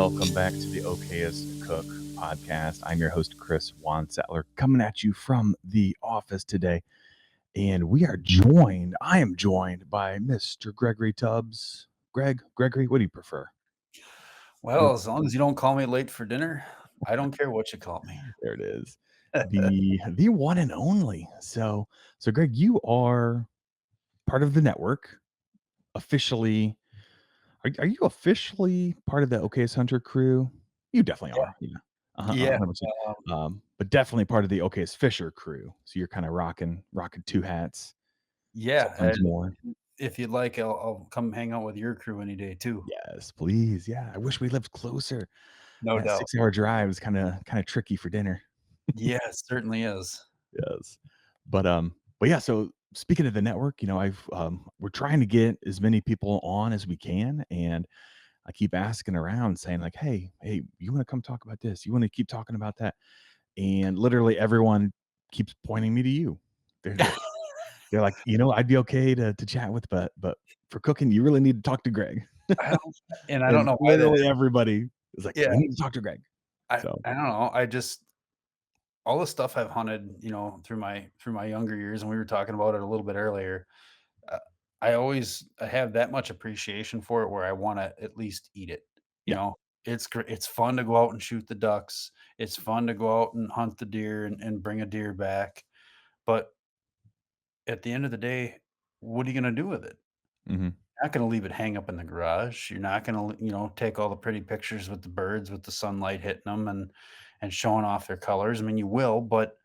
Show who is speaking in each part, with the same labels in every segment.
Speaker 1: welcome back to the Okayest Cook podcast. I'm your host, Chris Whonsetler, coming at you from the office today. And I am joined by Mr. Gregory Tubbs. Gregory, what do you prefer?
Speaker 2: Well, as long as you don't call me late for dinner, I don't care what you call me.
Speaker 1: There it is. The one and only. So Greg, you are part of the network officially. Are you officially part of the Okayest Hunter crew? You definitely
Speaker 2: Yeah.
Speaker 1: are. Yeah.
Speaker 2: Yeah.
Speaker 1: 100%.
Speaker 2: Um,
Speaker 1: But definitely part of the Okayest Fisher crew. So you're kind of rocking two hats,
Speaker 2: yeah,
Speaker 1: sometimes
Speaker 2: and
Speaker 1: more.
Speaker 2: if you'd like, I'll come hang out with your crew any day too.
Speaker 1: Yes, please. Yeah. I wish we lived closer.
Speaker 2: No
Speaker 1: That
Speaker 2: doubt.
Speaker 1: 6-hour drive is kind of tricky for dinner.
Speaker 2: Yeah, it certainly is.
Speaker 1: Yes. But yeah, so speaking of the network, we're trying to get as many people on as we can. And I keep asking around saying, like, hey, you want to come talk about this? You want to keep talking about that? And literally everyone keeps pointing me to you. They're they're, they're like, I'd be okay to chat with, but for cooking, you really need to talk to Greg.
Speaker 2: I don't and I don't
Speaker 1: And
Speaker 2: know why that
Speaker 1: literally
Speaker 2: is.
Speaker 1: everybody is like,
Speaker 2: Yeah,
Speaker 1: we need to talk to Greg.
Speaker 2: I
Speaker 1: So
Speaker 2: I don't know. I just all the stuff I've hunted, through my younger years, and we were talking about it a little bit earlier. Uh, I have that much appreciation for it where I wanna at least eat it, you
Speaker 1: yeah.
Speaker 2: know? It's fun to go out and shoot the ducks. It's fun to go out and hunt the deer and bring a deer back, but at the end of the day, what are you gonna do with it?
Speaker 1: Hmm.
Speaker 2: You're not gonna leave it hang up in the garage. You're not gonna, take all the pretty pictures with the birds with the sunlight hitting them and showing off their colors. I mean, you will, but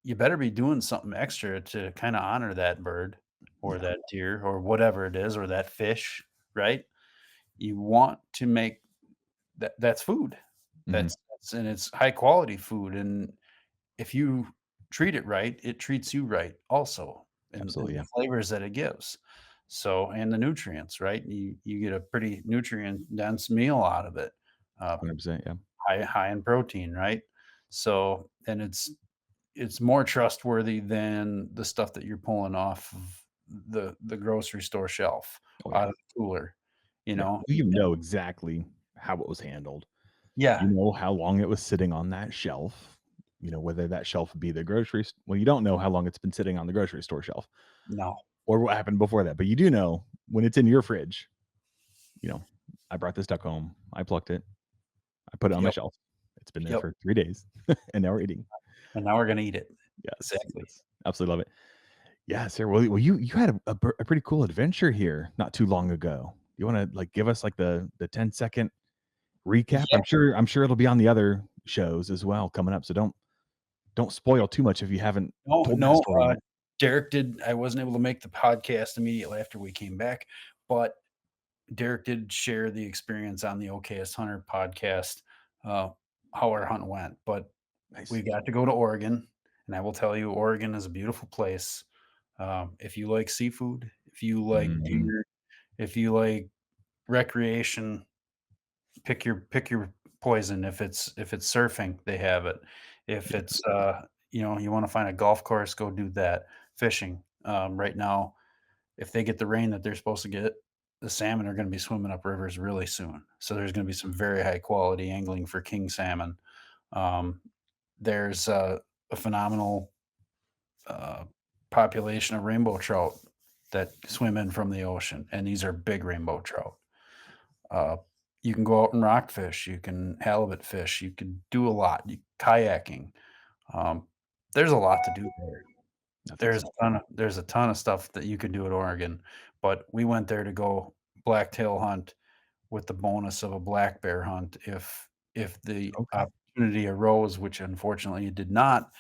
Speaker 2: you better be doing something extra to kinda honor that bird or
Speaker 1: Yeah.
Speaker 2: that deer or whatever it is or that fish, right? You want to make that's food.
Speaker 1: Hmm.
Speaker 2: That's and it's high quality food, and if you treat it right, it treats you right also in
Speaker 1: Absolutely.
Speaker 2: the
Speaker 1: Yeah.
Speaker 2: flavors that it gives. So and the nutrients, right? You get a pretty nutrient dense meal out of it, uh,
Speaker 1: 100%. Yeah.
Speaker 2: high in protein, right? So and it's more trustworthy than the stuff that you're pulling off of the grocery store shelf
Speaker 1: Oh yeah.
Speaker 2: out of the cooler, you
Speaker 1: Yeah.
Speaker 2: know?
Speaker 1: You know exactly how it was handled. You
Speaker 2: Yeah,
Speaker 1: know how long it was sitting on that shelf. Whether that shelf be well, you don't know how long it's been sitting on the grocery store shelf
Speaker 2: no.
Speaker 1: or what happened before that, but you do know when it's in your fridge, you know, I brought this duck home, I plucked it, I put it on my
Speaker 2: Yep,
Speaker 1: shelf. It's been there
Speaker 2: yep,
Speaker 1: for 3 days, and now we're eating.
Speaker 2: and now we're gonna eat it.
Speaker 1: Yes,
Speaker 2: Exactly.
Speaker 1: yes. Absolutely love it. Yeah, sir. Well, you had a pretty cool adventure here not too long ago. You wanna, like, give us, like, the 10-second recap?
Speaker 2: Yeah,
Speaker 1: I'm sure it'll be on the other shows as well coming up, so don't spoil too much if you haven't
Speaker 2: no,
Speaker 1: told that
Speaker 2: no,
Speaker 1: story yet.
Speaker 2: Derek did I wasn't able to make the podcast immediately after we came back, but Derek did share the experience on the Okayest Hunter podcast, uh, how our hunt went, but we
Speaker 1: Nice.
Speaker 2: got to go to Oregon, and I will tell you, Oregon is a beautiful place. If you like seafood, if you like
Speaker 1: Mhm.
Speaker 2: deer, if you like recreation, pick your poison. If it's surfing, they have it. If
Speaker 1: Yeah.
Speaker 2: it's you want to find a golf course, go do that. Fishing. Right now, if they get the rain that they're supposed to get, the salmon are going to be swimming up rivers really soon. So there's going to be some very high quality angling for king salmon. Um, there's a phenomenal uh, population of rainbow trout that swim in from the ocean, and these are big rainbow trout. Uh, you can go out and rockfish, you can halibut fish, you can do a lot. Kayaking. Um, there's a lot to do there.
Speaker 1: That's awesome.
Speaker 2: There's a ton of stuff that you can do at Oregon, but we went there to go blacktail hunt with the bonus of a black bear hunt if the
Speaker 1: Okay.
Speaker 2: opportunity arose, which unfortunately it did not.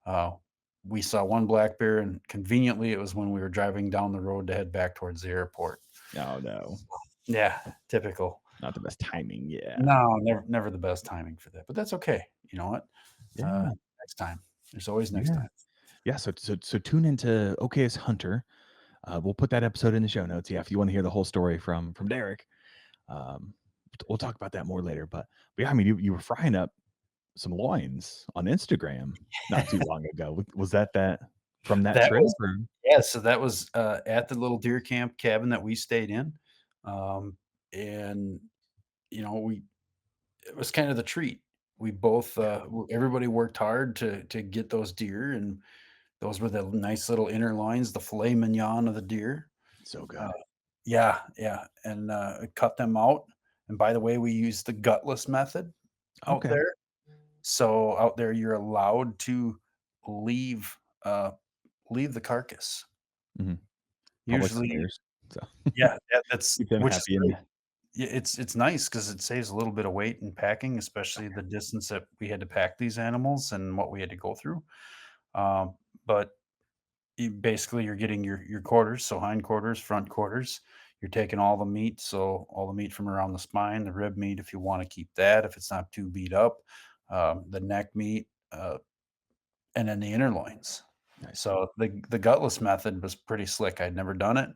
Speaker 2: Uh, we saw one black bear, and conveniently, it was when we were driving down the road to head back towards the airport.
Speaker 1: Oh, no.
Speaker 2: Yeah, typical.
Speaker 1: Not the best timing, yeah.
Speaker 2: No, never the best timing for that, but that's okay. You know what?
Speaker 1: Yeah,
Speaker 2: Next time. There's always next
Speaker 1: yeah.
Speaker 2: time.
Speaker 1: Yeah, so tune into Okayest Hunter. We'll put that episode in the show notes, yeah, if you wanna hear the whole story from Derek. Um, we'll talk about that more later, but yeah, I mean, you were frying up some loins on Instagram not too long ago. Was that from that
Speaker 2: That
Speaker 1: trip
Speaker 2: was
Speaker 1: or
Speaker 2: Yeah, so that was, at the little deer camp cabin that we stayed in, um, and we it was kind of the treat. We both,
Speaker 1: Yeah.
Speaker 2: everybody worked hard to get those deer, and those were the nice little inner loins, the filet mignon of the deer.
Speaker 1: So
Speaker 2: Uh,
Speaker 1: good.
Speaker 2: yeah, yeah, and, cut them out, and by the way, we used the gutless method out
Speaker 1: Okay.
Speaker 2: there. So, out there, you're allowed to leave, uh, leave the carcass.
Speaker 1: Mhm. Public
Speaker 2: Usually
Speaker 1: spares. So
Speaker 2: yeah, that's
Speaker 1: keep them
Speaker 2: which is
Speaker 1: happy
Speaker 2: great.
Speaker 1: and
Speaker 2: Yeah, it's nice because it saves a little bit of weight in packing, especially the distance that we had to pack these animals and what we had to go through. Um, but basically, you're getting your quarters, so hind quarters, front quarters. You're taking all the meat, so all the meat from around the spine, the rib meat, if you want to keep that, if it's not too beat up, the neck meat, and then the inner loins.
Speaker 1: nice.
Speaker 2: So the gutless method was pretty slick. I'd never done it.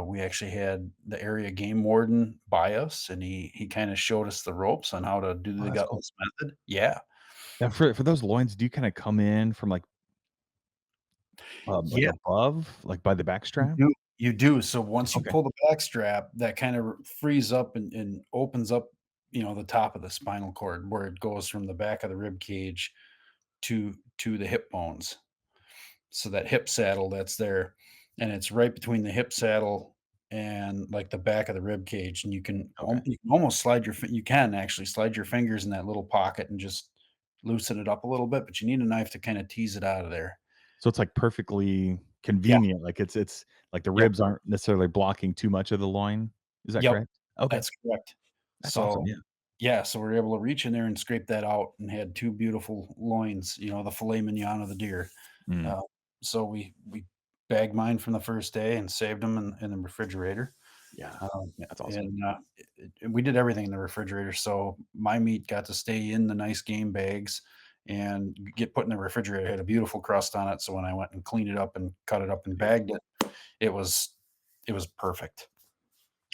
Speaker 2: We actually had the area game warden by us, and he kind of showed us the ropes on how to do
Speaker 1: Oh,
Speaker 2: the
Speaker 1: that's cool.
Speaker 2: gutless method. Yeah,
Speaker 1: Now for those loins, do you kinda come in from, like,
Speaker 2: yeah,
Speaker 1: above, like, by the back
Speaker 2: you
Speaker 1: strap?
Speaker 2: do. You do. So once you
Speaker 1: Okay.
Speaker 2: pull the back strap, that kind of frees up and opens up, the top of the spinal cord where it goes from the back of the rib cage to the hip bones. So that hip saddle that's there, and it's right between the hip saddle and, like, the back of the rib cage, and
Speaker 1: Okay.
Speaker 2: you can almost you can actually slide your fingers in that little pocket and just loosen it up a little bit, but you need a knife to kinda tease it out of there.
Speaker 1: So it's, like, perfectly
Speaker 2: Yeah,
Speaker 1: convenient, like, it's like, the
Speaker 2: yep,
Speaker 1: ribs aren't necessarily blocking too much of the loin, is that
Speaker 2: yep,
Speaker 1: correct? Okay.
Speaker 2: that's correct.
Speaker 1: That's awesome,
Speaker 2: So
Speaker 1: yeah.
Speaker 2: yeah, so we're able to reach in there and scrape that out and had 2 beautiful loins, the filet mignon of the deer.
Speaker 1: Mm,
Speaker 2: Uh, so we bagged mine from the first day and saved them in the refrigerator.
Speaker 1: yeah.
Speaker 2: Um,
Speaker 1: That's awesome.
Speaker 2: and, we did everything in the refrigerator, so my meat got to stay in the nice game bags and get put in the refrigerator. It had a beautiful crust on it, so when I went and cleaned it up and cut it up and bagged
Speaker 1: Beautiful.
Speaker 2: it, it was it was perfect.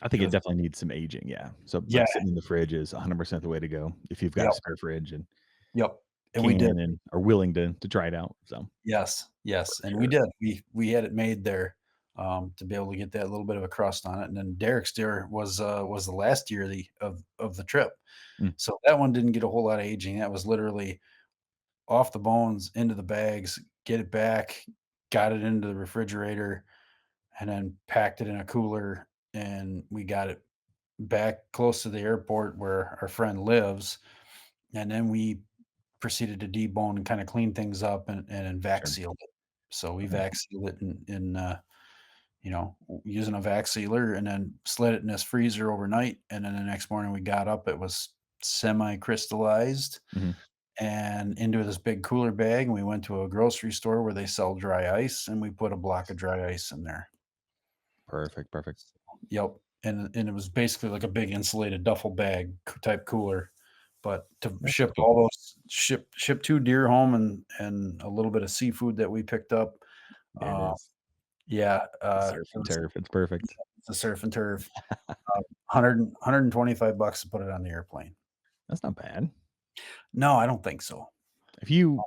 Speaker 1: I
Speaker 2: It
Speaker 1: think it
Speaker 2: was
Speaker 1: definitely needs some aging, yeah. So,
Speaker 2: yeah,
Speaker 1: like, sitting in the fridge is 100% the way to go if you've got a
Speaker 2: yep,
Speaker 1: spare fridge and
Speaker 2: yep, and we did.
Speaker 1: can and are willing to try it out, so,
Speaker 2: Yes,
Speaker 1: for
Speaker 2: yes, and we
Speaker 1: sure.
Speaker 2: did. We had it made there, to be able to get that little bit of a crust on it, and then Derek's deer was the last year of the trip.
Speaker 1: Mm,
Speaker 2: So that one didn't get a whole lot of aging. That was literally off the bones, into the bags, get it back, got it into the refrigerator, and then packed it in a cooler, and we got it back close to the airport where our friend lives, and then we proceeded to debone and kinda clean things up and then vac
Speaker 1: sure.
Speaker 2: sealed it. So we
Speaker 1: Okay.
Speaker 2: vac sealed it using a vac sealer and then slid it in this freezer overnight, and then the next morning we got up, it was semi-crystallized
Speaker 1: Mhm.
Speaker 2: and into this big cooler bag, and we went to a grocery store where they sell dry ice, and we put a block of dry ice in there.
Speaker 1: Perfect, perfect.
Speaker 2: Yep, and it was basically like a big insulated duffel bag type cooler, but to
Speaker 1: That's so
Speaker 2: ship
Speaker 1: cool.
Speaker 2: all those ship 2 deer home and a little bit of seafood that we picked up,
Speaker 1: There it
Speaker 2: uh,
Speaker 1: is.
Speaker 2: yeah,
Speaker 1: The surf
Speaker 2: it
Speaker 1: and
Speaker 2: was
Speaker 1: turf, it's perfect.
Speaker 2: the surf and turf, 125 bucks to put it on the airplane.
Speaker 1: That's not bad.
Speaker 2: No, I don't think so.
Speaker 1: If you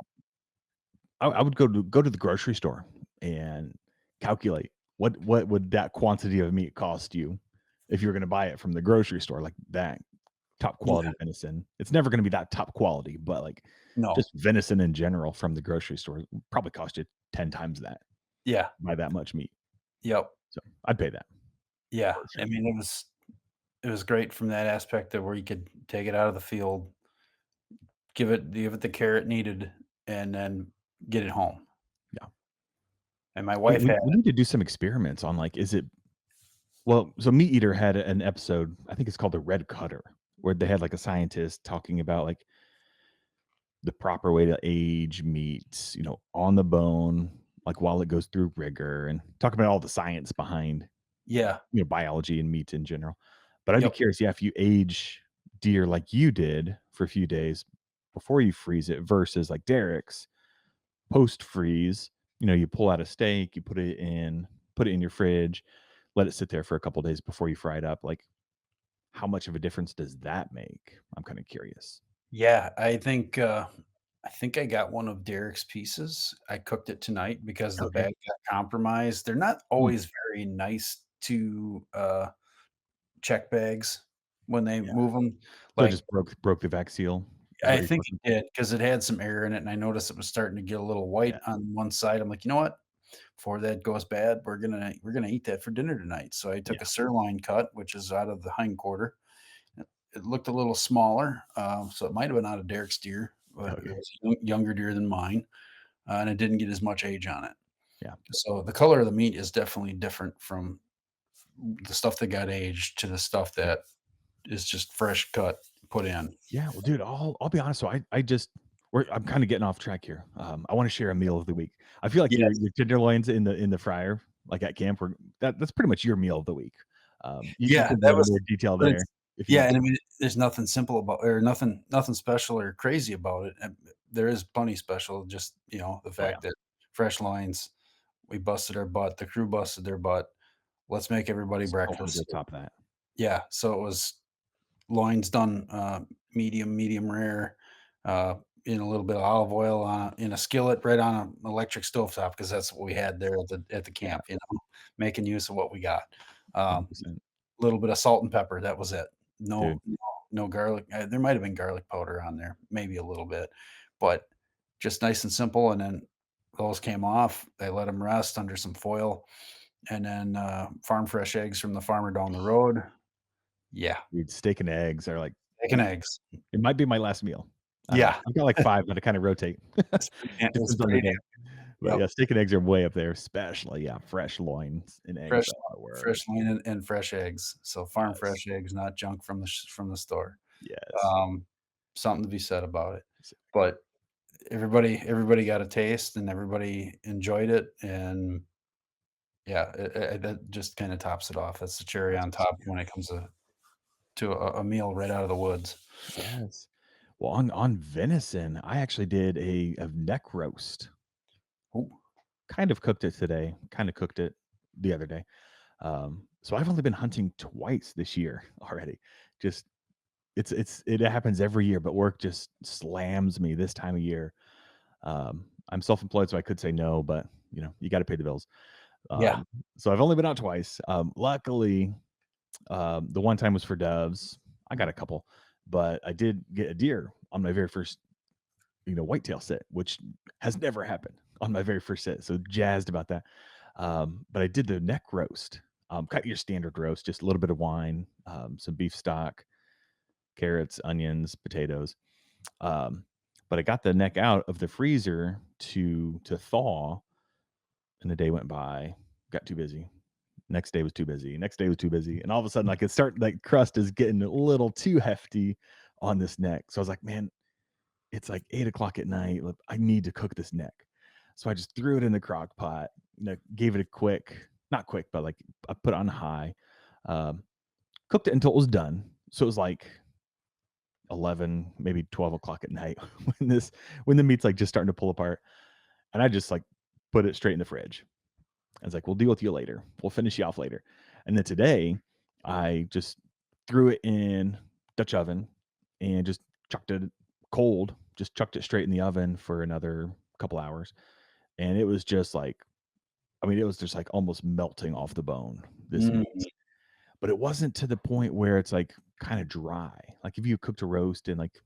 Speaker 1: I would go to the grocery store and calculate what would that quantity of meat cost you if you were gonna buy it from the grocery store, like that top
Speaker 2: Yeah,
Speaker 1: quality venison. It's never gonna be that top quality, but, like,
Speaker 2: no,
Speaker 1: just venison in general from the grocery store would probably cost you 10 times that,
Speaker 2: yeah,
Speaker 1: buy that much meat.
Speaker 2: yep,
Speaker 1: So, I'd pay that
Speaker 2: yeah,
Speaker 1: for
Speaker 2: I
Speaker 1: sure.
Speaker 2: mean, it was great from that aspect of where you could take it out of the field, give it the care it needed, and then get it home,
Speaker 1: Yeah.
Speaker 2: and my
Speaker 1: We
Speaker 2: wife
Speaker 1: we
Speaker 2: had
Speaker 1: we need to do some experiments on, like, is it well, so Meat Eater had an episode, I think it's called The Red Cutter, where they had, like, a scientist talking about, like, the proper way to age meat, on the bone, like, while it goes through rigor and talk about all the science behind,
Speaker 2: yeah,
Speaker 1: biology and meat in general. But I'd be
Speaker 2: yep,
Speaker 1: curious, yeah, if you age deer like you did for a few days before you freeze it versus like Derek's post freeze, you pull out a steak, you put it in your fridge, let it sit there for a couple days before you fry it up. Like, how much of a difference does that make? I'm kind of curious.
Speaker 2: yeah, I think I got one of Derek's pieces. I cooked it tonight because the
Speaker 1: Okay.
Speaker 2: bag got compromised. They're not
Speaker 1: Mm,
Speaker 2: always very nice to, check bags. when they
Speaker 1: Yeah.
Speaker 2: move them.
Speaker 1: So it
Speaker 2: Like,
Speaker 1: just broke the vac seal is
Speaker 2: I
Speaker 1: what you're
Speaker 2: think it
Speaker 1: talking.
Speaker 2: did because it had some air in it, and I noticed it was starting to get a little
Speaker 1: Yeah.
Speaker 2: white on one side. I'm like, "You know what? Before that goes bad, we're gonna eat that for dinner tonight." So I
Speaker 1: Yeah.
Speaker 2: took a sirloin cut, which is out of the hind quarter. It looked a little smaller, so it might have been out of Derek's deer, but it
Speaker 1: Okay.
Speaker 2: was a younger deer than mine, and it didn't get as much age on it.
Speaker 1: Yeah.
Speaker 2: So the color of the meat is definitely different from the stuff that got aged to the stuff
Speaker 1: Yeah.
Speaker 2: that is just fresh cut, put in.
Speaker 1: Yeah, well, dude, I'll be honest, so I just I'm kinda getting off track here. I wanna share a meal of the week. I feel like
Speaker 2: Yes.
Speaker 1: your tenderloins in the fryer, like, at camp were that's pretty much your meal of the week. You
Speaker 2: Yeah,
Speaker 1: can go
Speaker 2: that
Speaker 1: into
Speaker 2: was
Speaker 1: more detail
Speaker 2: but
Speaker 1: there
Speaker 2: it's
Speaker 1: if you
Speaker 2: yeah,
Speaker 1: want
Speaker 2: and I
Speaker 1: to.
Speaker 2: mean, there's nothing simple about or nothing special or crazy about it, and there is plenty special, just, the
Speaker 1: Oh, yeah.
Speaker 2: fact that fresh lines, we busted our butt, the crew busted their butt, let's make everybody
Speaker 1: So hard to go
Speaker 2: breakfast.
Speaker 1: top that.
Speaker 2: Yeah, so it was loins done, medium rare, in a little bit of olive oil in a skillet right on an electric stovetop because that's what we had there at the
Speaker 1: Yeah,
Speaker 2: camp, making use of what we got. Um
Speaker 1: 100%.
Speaker 2: Little bit of salt and pepper, that was it.
Speaker 1: Dude,
Speaker 2: No garlic, there might have been garlic powder on there, maybe a little bit, but just nice and simple, and then those came off, they let them rest under some foil, and then, farm fresh eggs from the farmer down the road. Yeah,
Speaker 1: dude, steak and eggs are like
Speaker 2: egg and eggs.
Speaker 1: it might be my last meal. I don't know.
Speaker 2: Yeah,
Speaker 1: I've got like 5, but I kinda rotate.
Speaker 2: it's
Speaker 1: Depends on the
Speaker 2: pretty
Speaker 1: day.
Speaker 2: damn
Speaker 1: But,
Speaker 2: yep.
Speaker 1: yeah, steak and eggs are way up there, especially, yeah, fresh loins and eggs.
Speaker 2: Fresh
Speaker 1: Oh, word.
Speaker 2: fresh loin and fresh eggs, so farm
Speaker 1: Yes.
Speaker 2: fresh eggs, not junk from the store.
Speaker 1: Yes.
Speaker 2: Um, Something to be said about it,
Speaker 1: Exactly.
Speaker 2: but everybody got a taste and everybody enjoyed it, and yeah, that just kinda tops it off. That's the cherry
Speaker 1: That's
Speaker 2: on
Speaker 1: awesome,
Speaker 2: top
Speaker 1: dude.
Speaker 2: when it comes to a meal right out of the woods.
Speaker 1: Yes. Well, on venison, I actually did a neck roast.
Speaker 2: Ooh,
Speaker 1: Kind of cooked it today, kinda cooked it the other day. So I've only been hunting twice this year already. Just it happens every year, but work just slams me this time of year. I'm self-employed, so I could say no, but, you gotta pay the bills.
Speaker 2: yeah,
Speaker 1: Um, so I've only been out twice. Luckily, the one time was for doves. I got a couple, but I did get a deer on my very first, whitetail sit, which has never happened on my very first sit. So jazzed about that. But I did the neck roast. Cut your standard roast, just a little bit of wine, some beef stock, carrots, onions, potatoes. Um, but I got the neck out of the freezer to thaw, and the day went by. Got too busy. Next day was too busy. Next day was too busy, and all of a sudden, like crust is getting a little too hefty on this neck. So I was like, man, it's like 8 o'clock at night. Like, I need to cook this neck. So I just threw it in the crock pot, gave it a quick, not quick, but like I put it on high, um, cooked it until it was done. So it was like 11, maybe 12 o'clock at night when the meat's like just starting to pull apart. And I just like put it straight in the fridge. I was like, we'll deal with you later. We'll finish you off later. And then today, I just threw it in Dutch oven and just chucked it cold, just chucked it straight in the oven for another couple hours. And it was just like, I mean, it was just like almost melting off the bone, this
Speaker 2: mm,
Speaker 1: meat. But it wasn't to the point where it's like kind of dry. Like if you cooked a roast and like,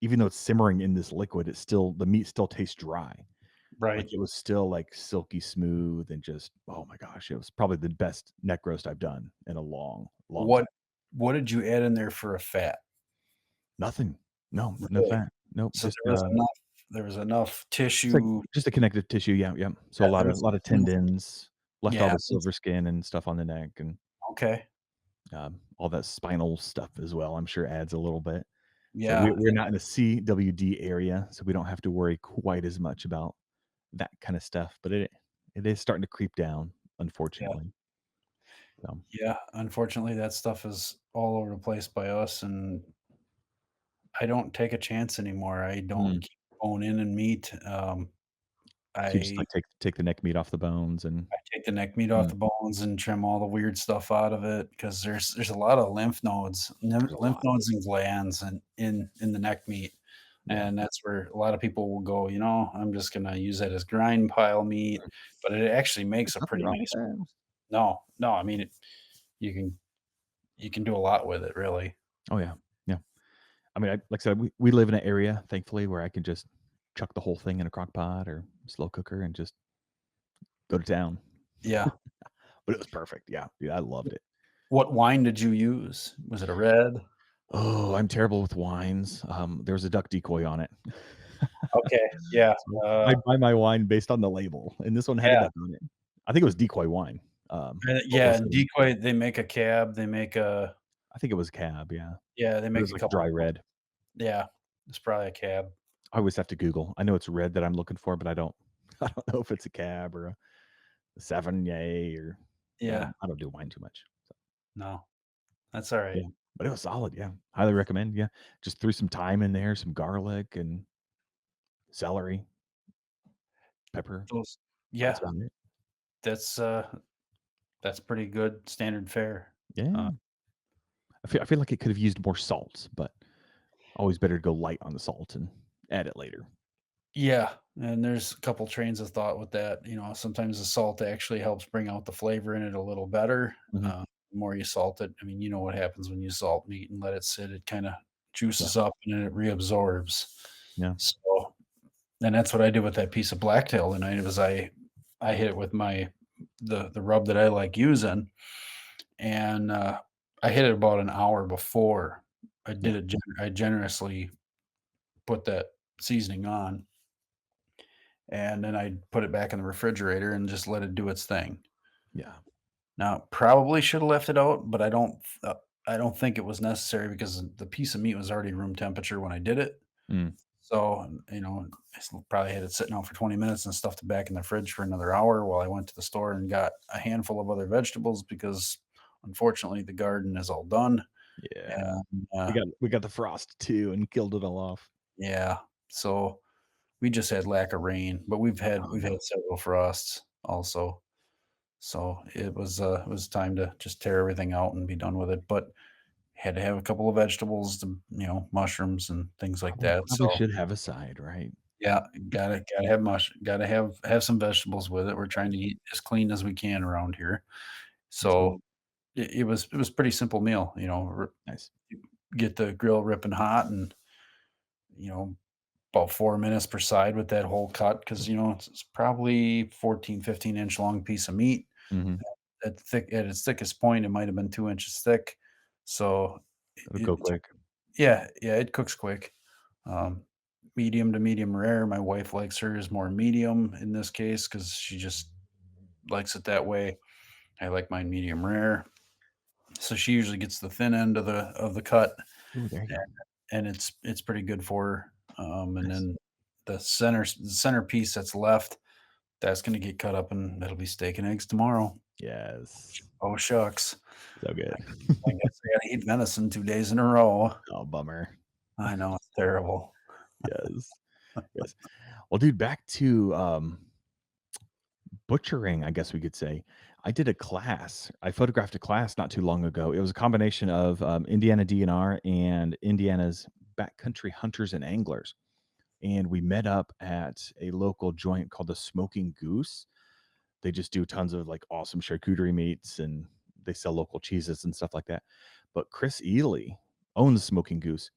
Speaker 1: even though it's simmering in this liquid, the meat still tastes dry. Like,
Speaker 2: right.
Speaker 1: it was still, like, silky smooth and just oh my gosh, it was probably the best neck roast I've done in a long, long
Speaker 2: What
Speaker 1: time.
Speaker 2: what did you add in there for a fat?
Speaker 1: Nothing. No, no
Speaker 2: Really?
Speaker 1: fat. Nope,
Speaker 2: So
Speaker 1: just,
Speaker 2: there was enough
Speaker 1: it's like
Speaker 2: tissue
Speaker 1: just a connective tissue, yeah, yeah. So a
Speaker 2: that
Speaker 1: lot
Speaker 2: there
Speaker 1: of
Speaker 2: was enough
Speaker 1: tendons, left all
Speaker 2: yeah,
Speaker 1: the silver skin and stuff on the neck and,
Speaker 2: okay.
Speaker 1: all that spinal stuff as well, I'm sure adds a little bit. So
Speaker 2: Yeah,
Speaker 1: we're not in a CWD area, so we don't have to worry quite as much about that kinda stuff, but it is starting to creep down,
Speaker 2: yeah.
Speaker 1: unfortunately. So,
Speaker 2: Yeah, unfortunately, that stuff is all over the place by us, and I don't take a chance anymore. I don't
Speaker 1: mm.
Speaker 2: keep bone in and meat.
Speaker 1: So you just,
Speaker 2: I
Speaker 1: like, take the neck meat off the bones and
Speaker 2: I take the neck meat off
Speaker 1: mm,
Speaker 2: the bones and trim all the weird stuff out of it because there's a lot of
Speaker 1: there's a
Speaker 2: lymph
Speaker 1: lot.
Speaker 2: nodes and glands in the neck meat,
Speaker 1: Yeah.
Speaker 2: and that's where a lot of people will go, I'm just gonna use that as grind pile meat, but it actually makes
Speaker 1: There's
Speaker 2: a
Speaker 1: nothing
Speaker 2: pretty
Speaker 1: wrong with
Speaker 2: nice
Speaker 1: that.
Speaker 2: roast. No, no, I mean, you can you can do a lot with it, really.
Speaker 1: Oh, yeah. Yeah. I mean, like I said, we live in an area, thankfully, where I can just chuck the whole thing in a crock pot or slow cooker and just go to town.
Speaker 2: Yeah.
Speaker 1: But it was perfect. Yeah. Yeah, I loved it.
Speaker 2: What wine did you use? Was it a red?
Speaker 1: Oh, I'm terrible with wines. There was a duck decoy on it.
Speaker 2: Okay, yeah,
Speaker 1: So I
Speaker 2: uh,
Speaker 1: buy my wine based on the label, and this one had a
Speaker 2: yeah,
Speaker 1: duck on it. I think it was decoy wine. What
Speaker 2: yeah,
Speaker 1: was
Speaker 2: and
Speaker 1: the
Speaker 2: Decoy, they make a cab, they make a
Speaker 1: I think it was cab, yeah.
Speaker 2: yeah, they
Speaker 1: But it
Speaker 2: make
Speaker 1: was
Speaker 2: a
Speaker 1: like a
Speaker 2: couple
Speaker 1: dry red.
Speaker 2: yeah, it's probably a cab.
Speaker 1: I always have to Google. I know it's red that I'm looking for, but I don't I don't know if it's a cab or a Sauvignon or yeah,
Speaker 2: Yeah,
Speaker 1: I don't do wine too much. So,
Speaker 2: no, that's alright.
Speaker 1: yeah, but it was solid, yeah. Highly recommend, yeah. Just threw some thyme in there, some garlic and celery, pepper.
Speaker 2: Those
Speaker 1: That's
Speaker 2: yeah,
Speaker 1: about it.
Speaker 2: that's, that's pretty good standard fare. Uh,
Speaker 1: Yeah. I feel like it could have used more salt, but always better to go light on the salt and add it later.
Speaker 2: yeah, and there's a couple trains of thought with that, sometimes the salt actually helps bring out the flavor in it a little better.
Speaker 1: Mhm.
Speaker 2: The more you salt it, I mean, you know what happens when you salt meat and let it sit, it kinda
Speaker 1: Yeah,
Speaker 2: juices up and then it reabsorbs.
Speaker 1: yeah,
Speaker 2: So and that's what I did with that piece of blacktail tonight, was I hit it with the rub that I like using, and, I hit it about an hour before I
Speaker 1: yeah,
Speaker 2: did it I generously put that seasoning on, and then I put it back in the refrigerator and just let it do its thing.
Speaker 1: yeah.
Speaker 2: Now, probably shoulda left it out, but I don't think it was necessary because the piece of meat was already room temperature when I did it.
Speaker 1: Mm,
Speaker 2: So, probably had it sitting out for 20 minutes and stuffed it back in the fridge for another hour while I went to the store and got a handful of other vegetables because, unfortunately, the garden is all done.
Speaker 1: yeah.
Speaker 2: And,
Speaker 1: We got the frost too and killed it all off.
Speaker 2: yeah, so we just had lack of rain, but
Speaker 1: Oh,
Speaker 2: we've
Speaker 1: no.
Speaker 2: had several frosts also. So it was time to just tear everything out and be done with it. But had to have a couple of vegetables, mushrooms and things like
Speaker 1: We
Speaker 2: that.
Speaker 1: probably
Speaker 2: So
Speaker 1: should have a side, right?
Speaker 2: yeah, gotta have some vegetables with it. We're trying to eat as clean as we can around here.
Speaker 1: That's
Speaker 2: So
Speaker 1: good.
Speaker 2: it was pretty simple meal,
Speaker 1: Nice.
Speaker 2: get the grill ripping hot and, you know, about 4 minutes per side with that whole cut because it's probably 14, 15-inch long piece of meat.
Speaker 1: Mhm.
Speaker 2: At its thickest point, it might have been 2 inches thick. So
Speaker 1: It'll go
Speaker 2: it
Speaker 1: quick.
Speaker 2: yeah, yeah, it cooks quick. Um, Medium to medium rare. My wife likes hers more medium in this case because she just likes it that way. I like mine medium rare. So she usually gets the thin end of the cut,
Speaker 1: Ooh, there you
Speaker 2: and
Speaker 1: go.
Speaker 2: it's pretty good for her. And
Speaker 1: Nice.
Speaker 2: then the center piece that's left, that's gonna get cut up and that'll be steak and eggs tomorrow.
Speaker 1: Yes.
Speaker 2: Oh shucks.
Speaker 1: So good.
Speaker 2: I guess I gotta eat venison 2 days in a row.
Speaker 1: Oh, bummer.
Speaker 2: I know, it's terrible.
Speaker 1: Yes. Yes. Well, dude, back to, butchering, I guess we could say. I did a class. I photographed a class not too long ago. It was a combination of, Indiana DNR and Indiana's backcountry hunters and anglers, and we met up at a local joint called the Smoking Goose. They just do tons of, like, awesome charcuterie meats, and they sell local cheeses and stuff like that. But Chris Ely owns Smoking Goose.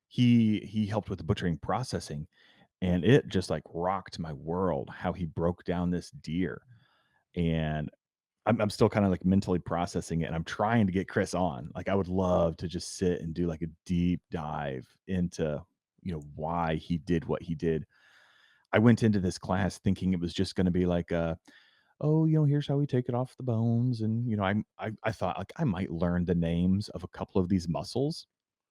Speaker 1: He helped with the butchering processing, and it just, like, rocked my world how he broke down this deer, and I'm still kinda, like, mentally processing it, and I'm trying to get Chris on. Like, I would love to just sit and do, like, a deep dive into, why he did what he did. I went into this class thinking it was just gonna be like, "Oh, here's how we take it off the bones," and, I thought, like, I might learn the names of a couple of these mussels,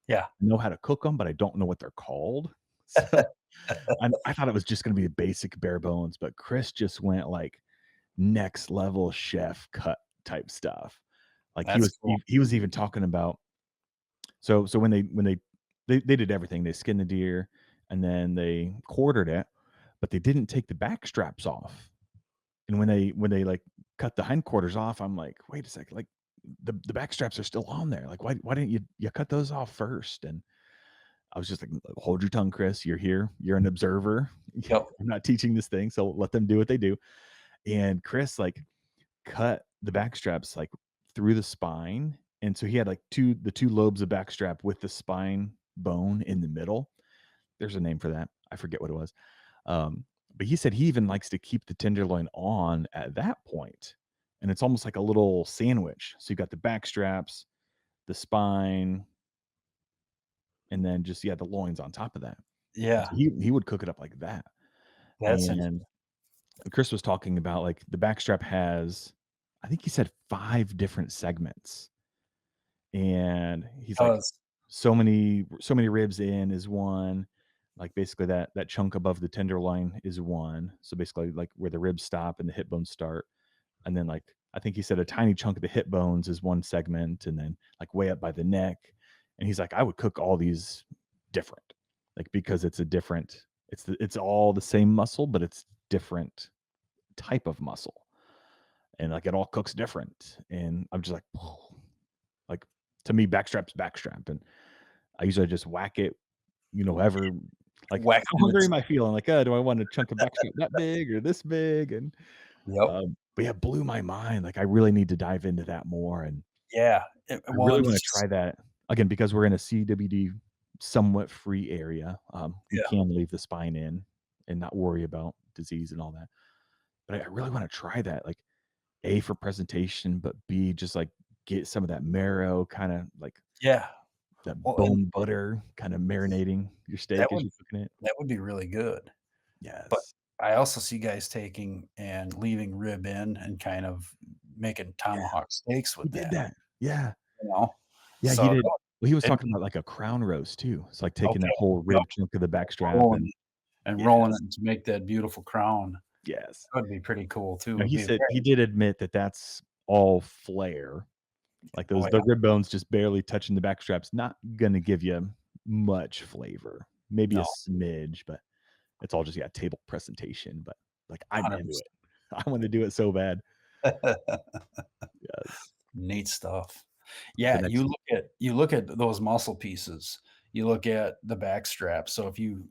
Speaker 2: Yeah,
Speaker 1: know how to cook them, but I don't know what they're called. So, I thought it was just gonna be the basic bare bones, but Chris just went, like, next level chef cut type stuff. Like, he
Speaker 2: that's
Speaker 1: was
Speaker 2: cool.
Speaker 1: he was even talking about so when they did everything, they skinned the deer, and then they quartered it, but they didn't take the back straps off. And when they, like, cut the hindquarters off, I'm like, "Wait a second, like, the back straps are still on there. Like, why didn't you cut those off first?" And I was just like, "Hold your tongue, Chris. You're here. You're an observer.
Speaker 2: Yep.
Speaker 1: I'm not teaching this thing, so let them do what they do." And Chris, like, cut the back straps, like, through the spine, and so he had, like, 2 lobes of backstrap with the spine bone in the middle. There's a name for that. I forget what it was. But he said he even likes to keep the tenderloin on at that point, and it's almost like a little sandwich. So you got the back straps, the spine, and then just, yeah, the loins on top of that. And
Speaker 2: Yeah,
Speaker 1: so he would cook it up like that.
Speaker 2: that's
Speaker 1: And Chris was talking about, like, the backstrap has, I think he said 5 different segments, and he's like,
Speaker 2: does.
Speaker 1: so many ribs in is one, like, basically that chunk above the tenderloin is one, so basically, like, where the ribs stop and the hip bones start, and then, like, I think he said a tiny chunk of the hip bones is one segment, and then, like, way up by the neck, and he's like, "I would cook all these different, like, because it's a different, it's all the same muscle, but it's different type of muscle, and, like, it all cooks different," and I'm just like, like, to me, backstrap's backstrap, and I usually just whack it, however, like,
Speaker 2: Whack
Speaker 1: how
Speaker 2: it in
Speaker 1: hungry am
Speaker 2: its
Speaker 1: I feeling? Like, do I want a chunk of backstrap that big or this big? And,
Speaker 2: Yep.
Speaker 1: but yeah, it blew my mind, like, I really need to dive into that more, and
Speaker 2: Yeah.
Speaker 1: I
Speaker 2: Well,
Speaker 1: really
Speaker 2: and
Speaker 1: wanna
Speaker 2: it's
Speaker 1: try
Speaker 2: just
Speaker 1: that, again, because we're in a CWD somewhat free area, we
Speaker 2: yeah,
Speaker 1: can leave the spine in and not worry about disease and all that, but I really wanna try that, like, A, for presentation, but B, just, like, get some of that marrow, kinda like
Speaker 2: yeah.
Speaker 1: that
Speaker 2: Well, and
Speaker 1: bone butter kinda marinating your
Speaker 2: that
Speaker 1: steak as
Speaker 2: would
Speaker 1: you're cooking it.
Speaker 2: that would be really good. But
Speaker 1: Yes.
Speaker 2: I also see guys taking and leaving rib in and kind of making
Speaker 1: Yeah,
Speaker 2: tomahawk steaks
Speaker 1: he
Speaker 2: with
Speaker 1: did
Speaker 2: that,
Speaker 1: that. Yeah.
Speaker 2: you know?
Speaker 1: Yeah, he
Speaker 2: So,
Speaker 1: did.
Speaker 2: no,
Speaker 1: Well, he was
Speaker 2: it'd
Speaker 1: talking
Speaker 2: be
Speaker 1: about, like, a crown roast too. It's like taking that
Speaker 2: okay.
Speaker 1: whole
Speaker 2: Yep.
Speaker 1: rib chunk of the backstrap
Speaker 2: Rolling
Speaker 1: and
Speaker 2: it and rolling
Speaker 1: yes,
Speaker 2: it to make that beautiful crown.
Speaker 1: yes.
Speaker 2: That would be pretty cool too.
Speaker 1: Now
Speaker 2: It'd
Speaker 1: he
Speaker 2: be
Speaker 1: said
Speaker 2: very
Speaker 1: he did admit that that's all flair. Like,
Speaker 2: oh,
Speaker 1: those
Speaker 2: yeah,
Speaker 1: the rib bones just barely touching the backstrap's not gonna give you much flavor. Maybe a
Speaker 2: no,
Speaker 1: smidge, but it's all just, yeah, table presentation, but, like, I'm into it.
Speaker 2: 100%.
Speaker 1: I wanna do it so bad. Yes.
Speaker 2: Neat stuff.
Speaker 1: The
Speaker 2: Yeah,
Speaker 1: next
Speaker 2: you look at those muscle pieces, you look at the back strap, so if you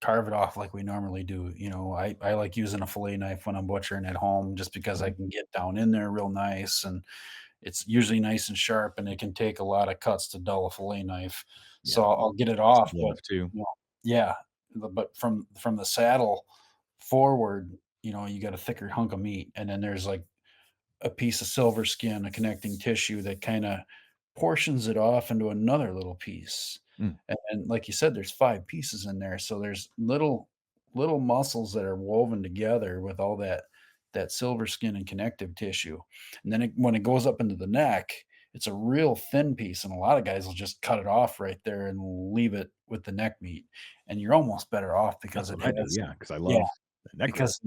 Speaker 2: carve it off like we normally do, I like using a fillet knife when I'm butchering at home just because I
Speaker 1: Mhm.
Speaker 2: can get down in there real nice, and it's usually nice and sharp, and it can take a lot of cuts to dull a fillet knife,
Speaker 1: Yeah.
Speaker 2: so I'll get it off,
Speaker 1: Simple
Speaker 2: but,
Speaker 1: enough too.
Speaker 2: you know yeah, but from the saddle forward, you got a thicker hunk of meat, and then there's, like, a piece of silver skin, a connecting tissue that kinda portions it off into another little piece.
Speaker 1: Mm,
Speaker 2: And like you said, there's 5 pieces in there, so there's little muscles that are woven together with all that silver skin and connective tissue. And then when it goes up into the neck, it's a real thin piece, and a lot of guys will just cut it off right there and leave it with the neck meat. And you're almost better off
Speaker 1: that's
Speaker 2: because it
Speaker 1: what I do,
Speaker 2: has
Speaker 1: yeah, because I
Speaker 2: yeah.
Speaker 1: love the neck roll.
Speaker 2: Because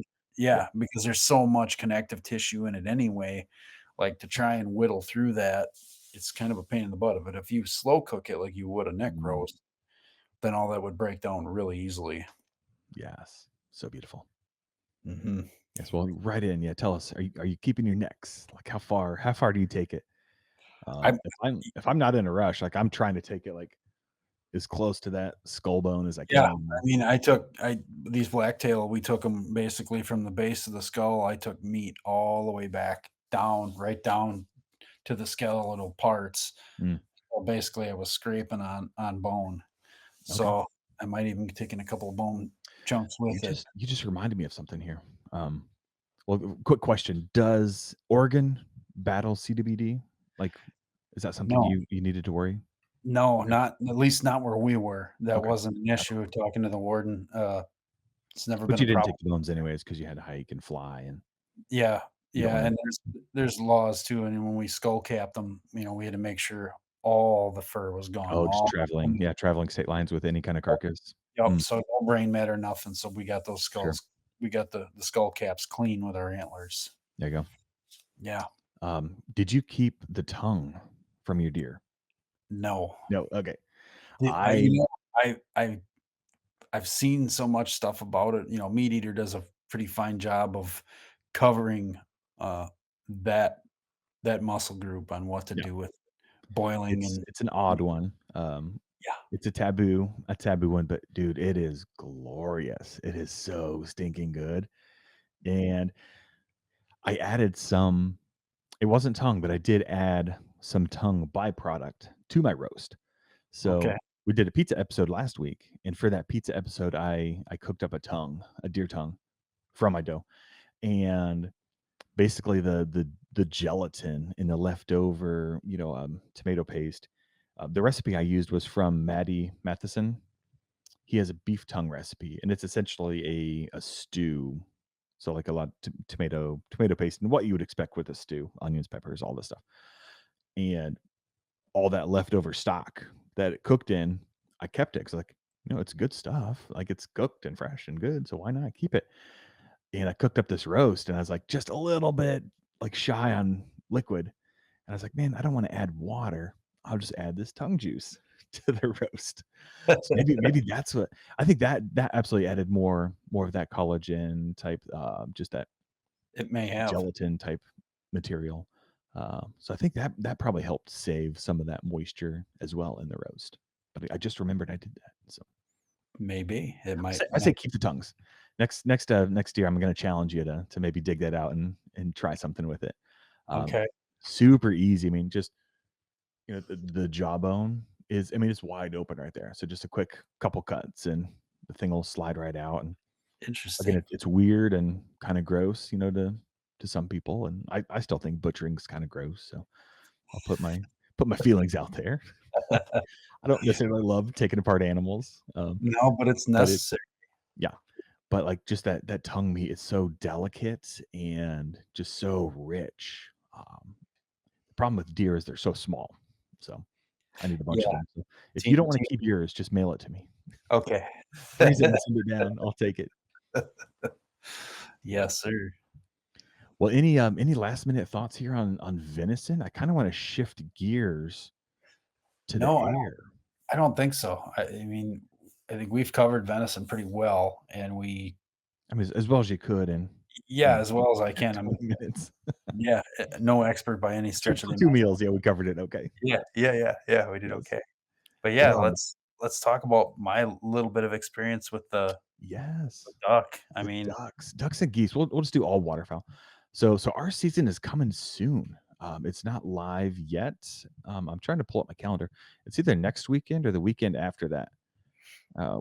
Speaker 1: Yeah.
Speaker 2: yeah, because there's so much connective tissue in it anyway, like, to try and whittle through that, it's kind of a pain in the butt, but if you slow cook it like you would a neck
Speaker 1: Mm,
Speaker 2: roast, then all that would break down really easily.
Speaker 1: yes. So beautiful.
Speaker 2: Mhm.
Speaker 1: Yes, well, right in, yeah, tell us, are you keeping your necks? Like, how far do you take it?
Speaker 2: I'm
Speaker 1: If I'm not in a rush, like, I'm trying to take it, like, as close to that skull bone as I
Speaker 2: yeah,
Speaker 1: can.
Speaker 2: I mean, I these blacktail, we took them basically from the base of the skull, I took meat all the way back down, right down to the skeletal parts.
Speaker 1: Mm,
Speaker 2: Well, basically, I was scraping on bone,
Speaker 1: okay.
Speaker 2: so I might even be taking a couple of bone chunks
Speaker 1: You
Speaker 2: with it.
Speaker 1: just you just reminded me of something here. Well, quick question, does Oregon battle CWD? Like, is that something
Speaker 2: No.
Speaker 1: you needed to worry?
Speaker 2: No,
Speaker 1: Okay,
Speaker 2: not at least not where we were. That
Speaker 1: okay,
Speaker 2: wasn't an
Speaker 1: gotcha.
Speaker 2: issue talking to the warden, it's never
Speaker 1: But
Speaker 2: been a
Speaker 1: you didn't take
Speaker 2: problem.
Speaker 1: the bones anyways because you had to hike and fly, and
Speaker 2: Yeah,
Speaker 1: you don't
Speaker 2: yeah,
Speaker 1: wanna
Speaker 2: and there's laws too, and when we skull capped them, we had to make sure all the fur was gone,
Speaker 1: oh, just
Speaker 2: all
Speaker 1: traveling, yeah, traveling state lines with any kinda
Speaker 2: Yep,
Speaker 1: carcass.
Speaker 2: yep,
Speaker 1: Mm,
Speaker 2: so no brain matter, nothing, so
Speaker 1: sure.
Speaker 2: we got the skull caps clean with our antlers.
Speaker 1: There you go.
Speaker 2: Yeah,
Speaker 1: Did you keep the tongue from your deer?
Speaker 2: no.
Speaker 1: No, okay.
Speaker 2: The I
Speaker 1: I
Speaker 2: I I've seen so much stuff about it, Meat Eater does a pretty fine job of covering, uh, that that muscle group on what to
Speaker 1: yeah,
Speaker 2: do with boiling
Speaker 1: it's
Speaker 2: and
Speaker 1: it's an odd one.
Speaker 2: yeah,
Speaker 1: It's a taboo one, but dude, it is glorious. It is so stinking good, and I added some, it wasn't tongue, but I did add some tongue byproduct to my roast. So
Speaker 2: Okay.
Speaker 1: we did a pizza episode last week, and for that pizza episode, I cooked up a tongue, a deer tongue from my dough, and basically the gelatin in the leftover, tomato paste. The recipe I used was from Maddie Matheson. He has a beef tongue recipe, and it's essentially a stew. So like a lot of tomato paste, and what you would expect with a stew: onions, peppers, all this stuff, and all that leftover stock that it cooked in. I kept it because like it's good stuff. Like it's cooked and fresh and good, so why not keep it? And I cooked up this roast, and I was like just a little bit like shy on liquid, and I was like, man, I don't want to add water. I'll just add this tongue juice to the roast. So maybe that's what I think that absolutely added more of that collagen type, just that
Speaker 2: It may have.
Speaker 1: gelatin type material. So I think that probably helped save some of that moisture as well in the roast. But I just remembered I did that. So
Speaker 2: Maybe. It
Speaker 1: I say keep the tongues. Next year I'm gonna challenge you to maybe dig that out and try something with it. Um,
Speaker 2: okay.
Speaker 1: super easy. I mean, just the jawbone is, I mean, it's wide open right there. So just a quick couple cuts and the thing will slide right out. And again,
Speaker 2: Interesting.
Speaker 1: it's weird and kind of gross, to some people. And I still think butchering's kind of gross. So I'll put my feelings out there. I don't necessarily love taking apart animals,
Speaker 2: No, but it's
Speaker 1: but it
Speaker 2: necessary.
Speaker 1: yeah. But like just that tongue meat is so delicate and just so rich. The problem with deer is they're so small. So I need a bunch of
Speaker 2: Yeah.
Speaker 1: them. So if you don't
Speaker 2: Team
Speaker 1: wanna
Speaker 2: team
Speaker 1: keep yours, just mail it to me.
Speaker 2: okay.
Speaker 1: Freeze it and send it down. I'll take it. Yeah.
Speaker 2: Yes, sir.
Speaker 1: Well, any last minute thoughts here on venison? I kinda wanna shift gears to the
Speaker 2: No,
Speaker 1: air.
Speaker 2: I don't think so. I mean, I think we've covered venison pretty well, and
Speaker 1: I mean, as well as you could in,
Speaker 2: yeah, as well as I can. I mean,
Speaker 1: 20 minutes.
Speaker 2: yeah, no expert by any
Speaker 1: 2
Speaker 2: stretch of the
Speaker 1: 2 meals, yeah, we covered it, okay.
Speaker 2: yeah, we did
Speaker 1: Yes.
Speaker 2: okay. But yeah,
Speaker 1: Well,
Speaker 2: let's talk about my little bit of experience with the
Speaker 1: yes.
Speaker 2: duck. I
Speaker 1: The
Speaker 2: mean,
Speaker 1: ducks and geese. We'll just do all waterfowl. So our season is coming soon. It's not live yet. I'm trying to pull up my calendar. It's either next weekend or the weekend after that.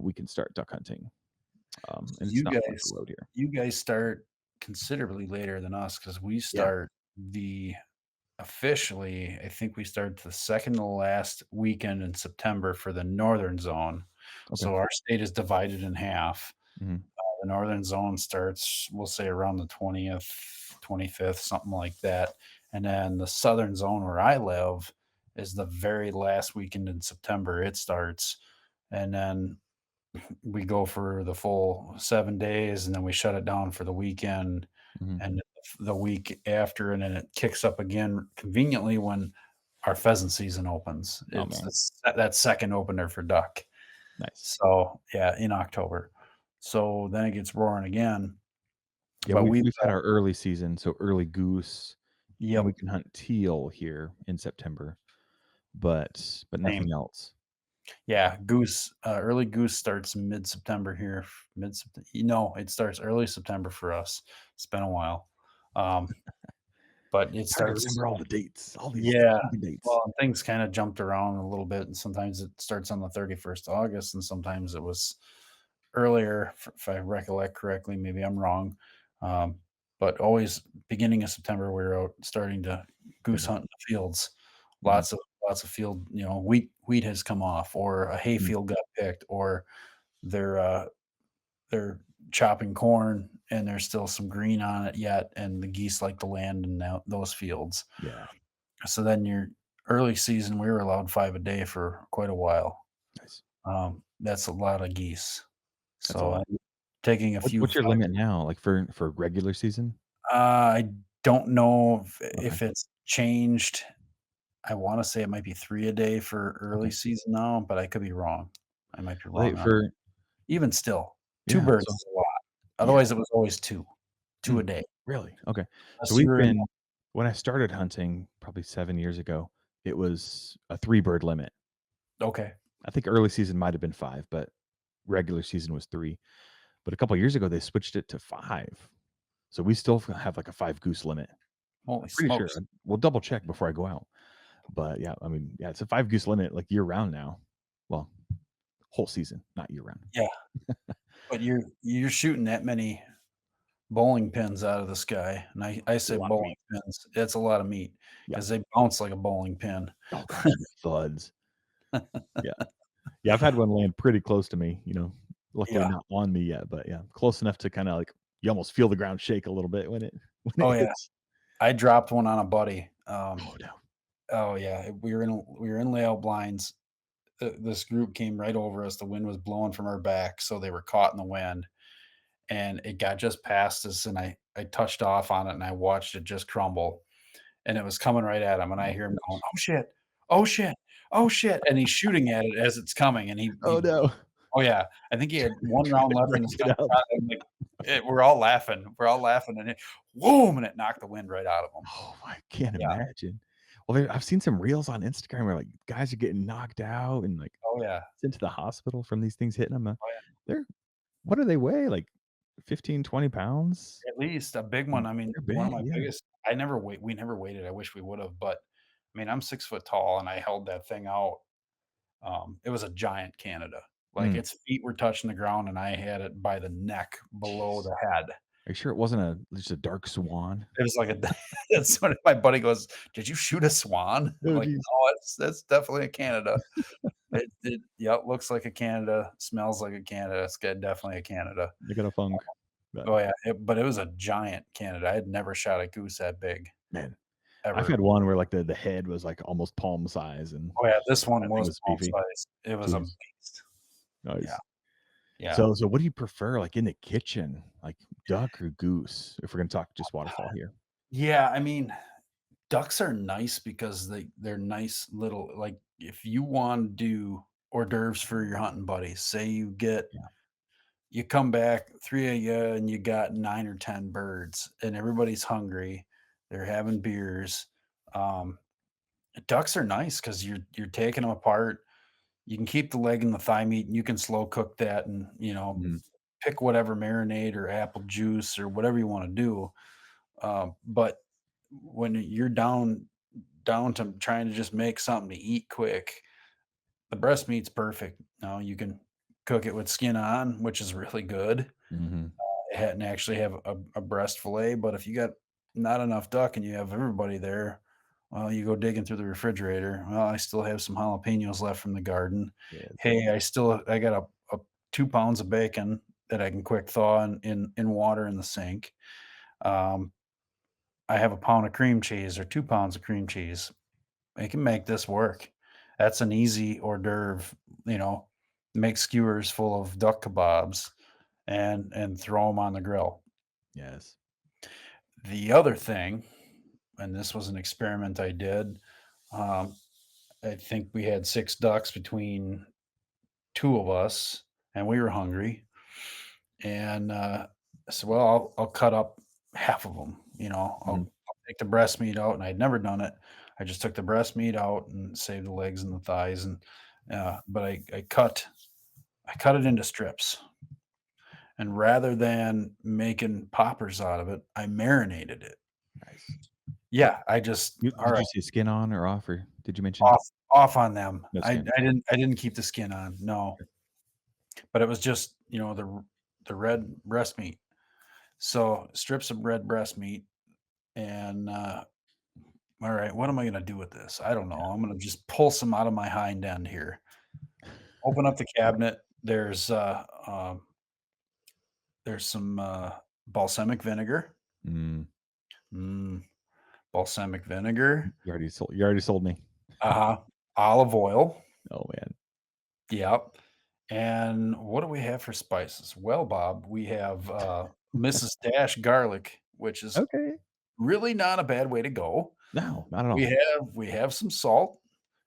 Speaker 1: We can start duck hunting. And it's
Speaker 2: you
Speaker 1: not far up the
Speaker 2: guys
Speaker 1: road here.
Speaker 2: you guys start considerably later than us because we
Speaker 1: Yeah.
Speaker 2: start the officially, I think we start the second to last weekend in September for the northern zone.
Speaker 1: Okay.
Speaker 2: So our state is divided in half.
Speaker 1: Mhm.
Speaker 2: The northern zone starts, we'll say around the 20th, 25th, something like that. And then the southern zone where I live is the very last weekend in September it starts. And then we go for the full 7 days, and then we shut it down for the weekend,
Speaker 1: Mhm.
Speaker 2: and the week after, and then it kicks up again conveniently when our pheasant season opens.
Speaker 1: Oh
Speaker 2: It's
Speaker 1: man,
Speaker 2: that second opener for duck.
Speaker 1: nice.
Speaker 2: So, yeah, in October. So, then it gets roaring again,
Speaker 1: Yeah,
Speaker 2: but
Speaker 1: we've had our early season, so early goose, and
Speaker 2: yep,
Speaker 1: we can hunt teal here in September, but
Speaker 2: same.
Speaker 1: nothing else.
Speaker 2: Yeah, goose, early goose starts mid-September here, mid-Sept it starts early September for us. It's been a while. Um, but it
Speaker 1: Hard to
Speaker 2: starts
Speaker 1: remember all the dates, all these
Speaker 2: yeah.
Speaker 1: stinking dates.
Speaker 2: Well, things kinda jumped around a little bit, and sometimes it starts on the 31st of August, and sometimes it was earlier, if I recollect correctly, maybe I'm wrong. Um, but always beginning of September, we were out starting to goose
Speaker 1: Okay.
Speaker 2: hunt in the fields.
Speaker 1: Mhm.
Speaker 2: Lots of field, wheat has come off, or a
Speaker 1: Mm.
Speaker 2: hayfield got picked, or they're, uh, they're chopping corn, and there's still some green on it yet, and the geese like to land in those fields.
Speaker 1: Yeah,
Speaker 2: So then your early season, we were allowed 5 a day for quite a while.
Speaker 1: nice.
Speaker 2: That's a lot of geese.
Speaker 1: That's a
Speaker 2: So
Speaker 1: lot.
Speaker 2: I'm taking a few
Speaker 1: What's your
Speaker 2: 5
Speaker 1: limit now, like, for regular season?
Speaker 2: I don't know
Speaker 1: Okay,
Speaker 2: if it's changed. I wanna say it might be 3 a day for
Speaker 1: okay.
Speaker 2: early season now, but I could be wrong. I might be
Speaker 1: Well,
Speaker 2: wrong on that.
Speaker 1: for
Speaker 2: Even still, 2
Speaker 1: yeah,
Speaker 2: birds
Speaker 1: so
Speaker 2: is a lot.
Speaker 1: yeah.
Speaker 2: Otherwise, it was always 2. 2 a
Speaker 1: Mm,
Speaker 2: day.
Speaker 1: really? Okay. So
Speaker 2: Unless you
Speaker 1: we've
Speaker 2: were in
Speaker 1: been when I started hunting probably 7 years ago, it was a 3 bird limit.
Speaker 2: okay.
Speaker 1: I think early season might have been 5, but regular season was 3. But a couple years ago, they switched it to 5. So we still have, like, a 5 goose limit.
Speaker 2: Holy
Speaker 1: I'm pretty sure.
Speaker 2: smokes.
Speaker 1: We'll double check before I go out. But yeah, I mean, yeah, it's a 5 goose limit like year round now. Well, whole season, not year round.
Speaker 2: Yeah, but you're shooting that many bowling pins out of the sky, and I
Speaker 1: A
Speaker 2: say
Speaker 1: lot of
Speaker 2: bowling
Speaker 1: meat.
Speaker 2: pins, it's a lot of meat
Speaker 1: Yeah.
Speaker 2: because they bounce like a bowling pin.
Speaker 1: Oh gosh, the thuds. Yeah. Yeah, I've had one land pretty close to me, luckily
Speaker 2: Yeah.
Speaker 1: not on me yet, but yeah, close enough to kinda, like you almost feel the ground shake a little bit when it when
Speaker 2: Oh,
Speaker 1: it
Speaker 2: yeah.
Speaker 1: hits.
Speaker 2: I dropped one on a buddy,
Speaker 1: Oh, no.
Speaker 2: oh, yeah, we were in layout blinds, this group came right over us, the wind was blowing from our back, so they were caught in the wind, and it got just past us, and I touched off on it, and I watched it just crumble, and it was coming right at him, and I
Speaker 1: Oh
Speaker 2: hear him going,
Speaker 1: gosh.
Speaker 2: "Oh, shit. Oh, shit. Oh, shit," and he's shooting at it as it's coming, and
Speaker 1: Oh, no.
Speaker 2: oh, yeah, I think he had 1
Speaker 1: Trying
Speaker 2: round
Speaker 1: to
Speaker 2: left in
Speaker 1: break
Speaker 2: his
Speaker 1: it
Speaker 2: gun
Speaker 1: up.
Speaker 2: shot, and, like, we're all laughing, and it and it knocked the wind right out of him.
Speaker 1: Oh, I can't
Speaker 2: Yeah.
Speaker 1: imagine. Well, I've seen some reels on Instagram where, like, guys are getting knocked out and, like,
Speaker 2: Oh, yeah.
Speaker 1: sent to the hospital from these things hitting them.
Speaker 2: Oh, yeah.
Speaker 1: They're what do they weigh? Like 15, 20 pounds?
Speaker 2: At least a big one,
Speaker 1: Mm,
Speaker 2: I mean,
Speaker 1: they're
Speaker 2: one of
Speaker 1: big,
Speaker 2: my
Speaker 1: yeah.
Speaker 2: biggest we never waited, I wish we would've, but, I mean, I'm 6 foot tall, and I held that thing out. It was a giant Canada. Like,
Speaker 1: Mm,
Speaker 2: its feet were touching the ground, and I had it by the neck below
Speaker 1: jeez.
Speaker 2: the head.
Speaker 1: Are you sure it wasn't just a dark swan?
Speaker 2: It was like a that's what my buddy goes, "Did you shoot a swan?" I'm
Speaker 1: Oh,
Speaker 2: like,
Speaker 1: jeez.
Speaker 2: "No, that's definitely a Canada." It yep, looks like a Canada, smells like a Canada, it's got definitely a Canada.
Speaker 1: They got a funk. But,
Speaker 2: Oh, yeah, but it was a giant Canada. I had never shot a goose that big,
Speaker 1: man, I've
Speaker 2: ever.
Speaker 1: had one where, like, the head was, like, almost palm size, and
Speaker 2: Oh, yeah, this one
Speaker 1: that thing
Speaker 2: was
Speaker 1: was
Speaker 2: palm
Speaker 1: beefy.
Speaker 2: size. It was a
Speaker 1: Jeez.
Speaker 2: beast. Yeah,
Speaker 1: Nice.
Speaker 2: yeah.
Speaker 1: So what do you prefer, like, in the kitchen? Like, duck or goose? If we're gonna talk just waterfall here.
Speaker 2: Yeah, I mean, ducks are nice because they're nice little like, if you wanna do hors d'oeuvres for your hunting buddies, say
Speaker 1: Yeah.
Speaker 2: you come back, 3 of you, and you got 9 or 10 birds, and everybody's hungry, they're having beers, um, ducks are nice because you 'cause you're taking them apart, you can keep the leg and the thigh meat, and you can slow cook that and,
Speaker 1: Mhm.
Speaker 2: pick whatever marinade or apple juice or whatever you wanna do, but when you're down to trying to just make something to eat quick, the breast meat's perfect. Now you can cook it with skin on, which is really good,
Speaker 1: Mhm.
Speaker 2: and actually have a breast fillet, but if you got not enough duck and you have everybody there, well, you go digging through the refrigerator. Well, I still have some jalapenos left from the garden.
Speaker 1: Yes.
Speaker 2: Hey, I got a 2 pounds of bacon that I can quick thaw in water in the sink. Um, I have a pound of cream cheese or 2 pounds of cream cheese. I can make this work. That's an easy hors d'oeuvre, you know, make skewers full of duck kebabs and throw them on the grill.
Speaker 1: Yes.
Speaker 2: The other thing, and this was an experiment I did, um, I think we had 6 ducks between 2 of us, and we were hungry, and, I said, "Well, I'll cut up half of them.
Speaker 1: Mhm.
Speaker 2: I'll take the breast meat out," and I'd never done it. I just took the breast meat out and saved the legs and the thighs, and, but I cut it into strips, and rather than making poppers out of it, I marinated it.
Speaker 1: Nice.
Speaker 2: Yeah, I just
Speaker 1: You
Speaker 2: all
Speaker 1: did
Speaker 2: right,
Speaker 1: you say skin on or off, or did you mention
Speaker 2: off on them.
Speaker 1: no
Speaker 2: I
Speaker 1: skin?
Speaker 2: I didn't I didn't keep the skin on, no, but it was just, the red breast meat. So, strips of red breast meat and, all right, what am I gonna do with this? I don't know. I'm gonna just pull some out of my hind end here. Open up the cabinet. There's some, balsamic vinegar.
Speaker 1: Mm,
Speaker 2: Mm, balsamic vinegar.
Speaker 1: you already sold me.
Speaker 2: Uh-huh. Olive oil.
Speaker 1: Oh, man.
Speaker 2: Yep. And what do we have for spices? Well, Bob, we have, Mrs. Dash garlic, which is
Speaker 1: Okay.
Speaker 2: really not a bad way to go.
Speaker 1: No, not at
Speaker 2: We
Speaker 1: all.
Speaker 2: have some salt.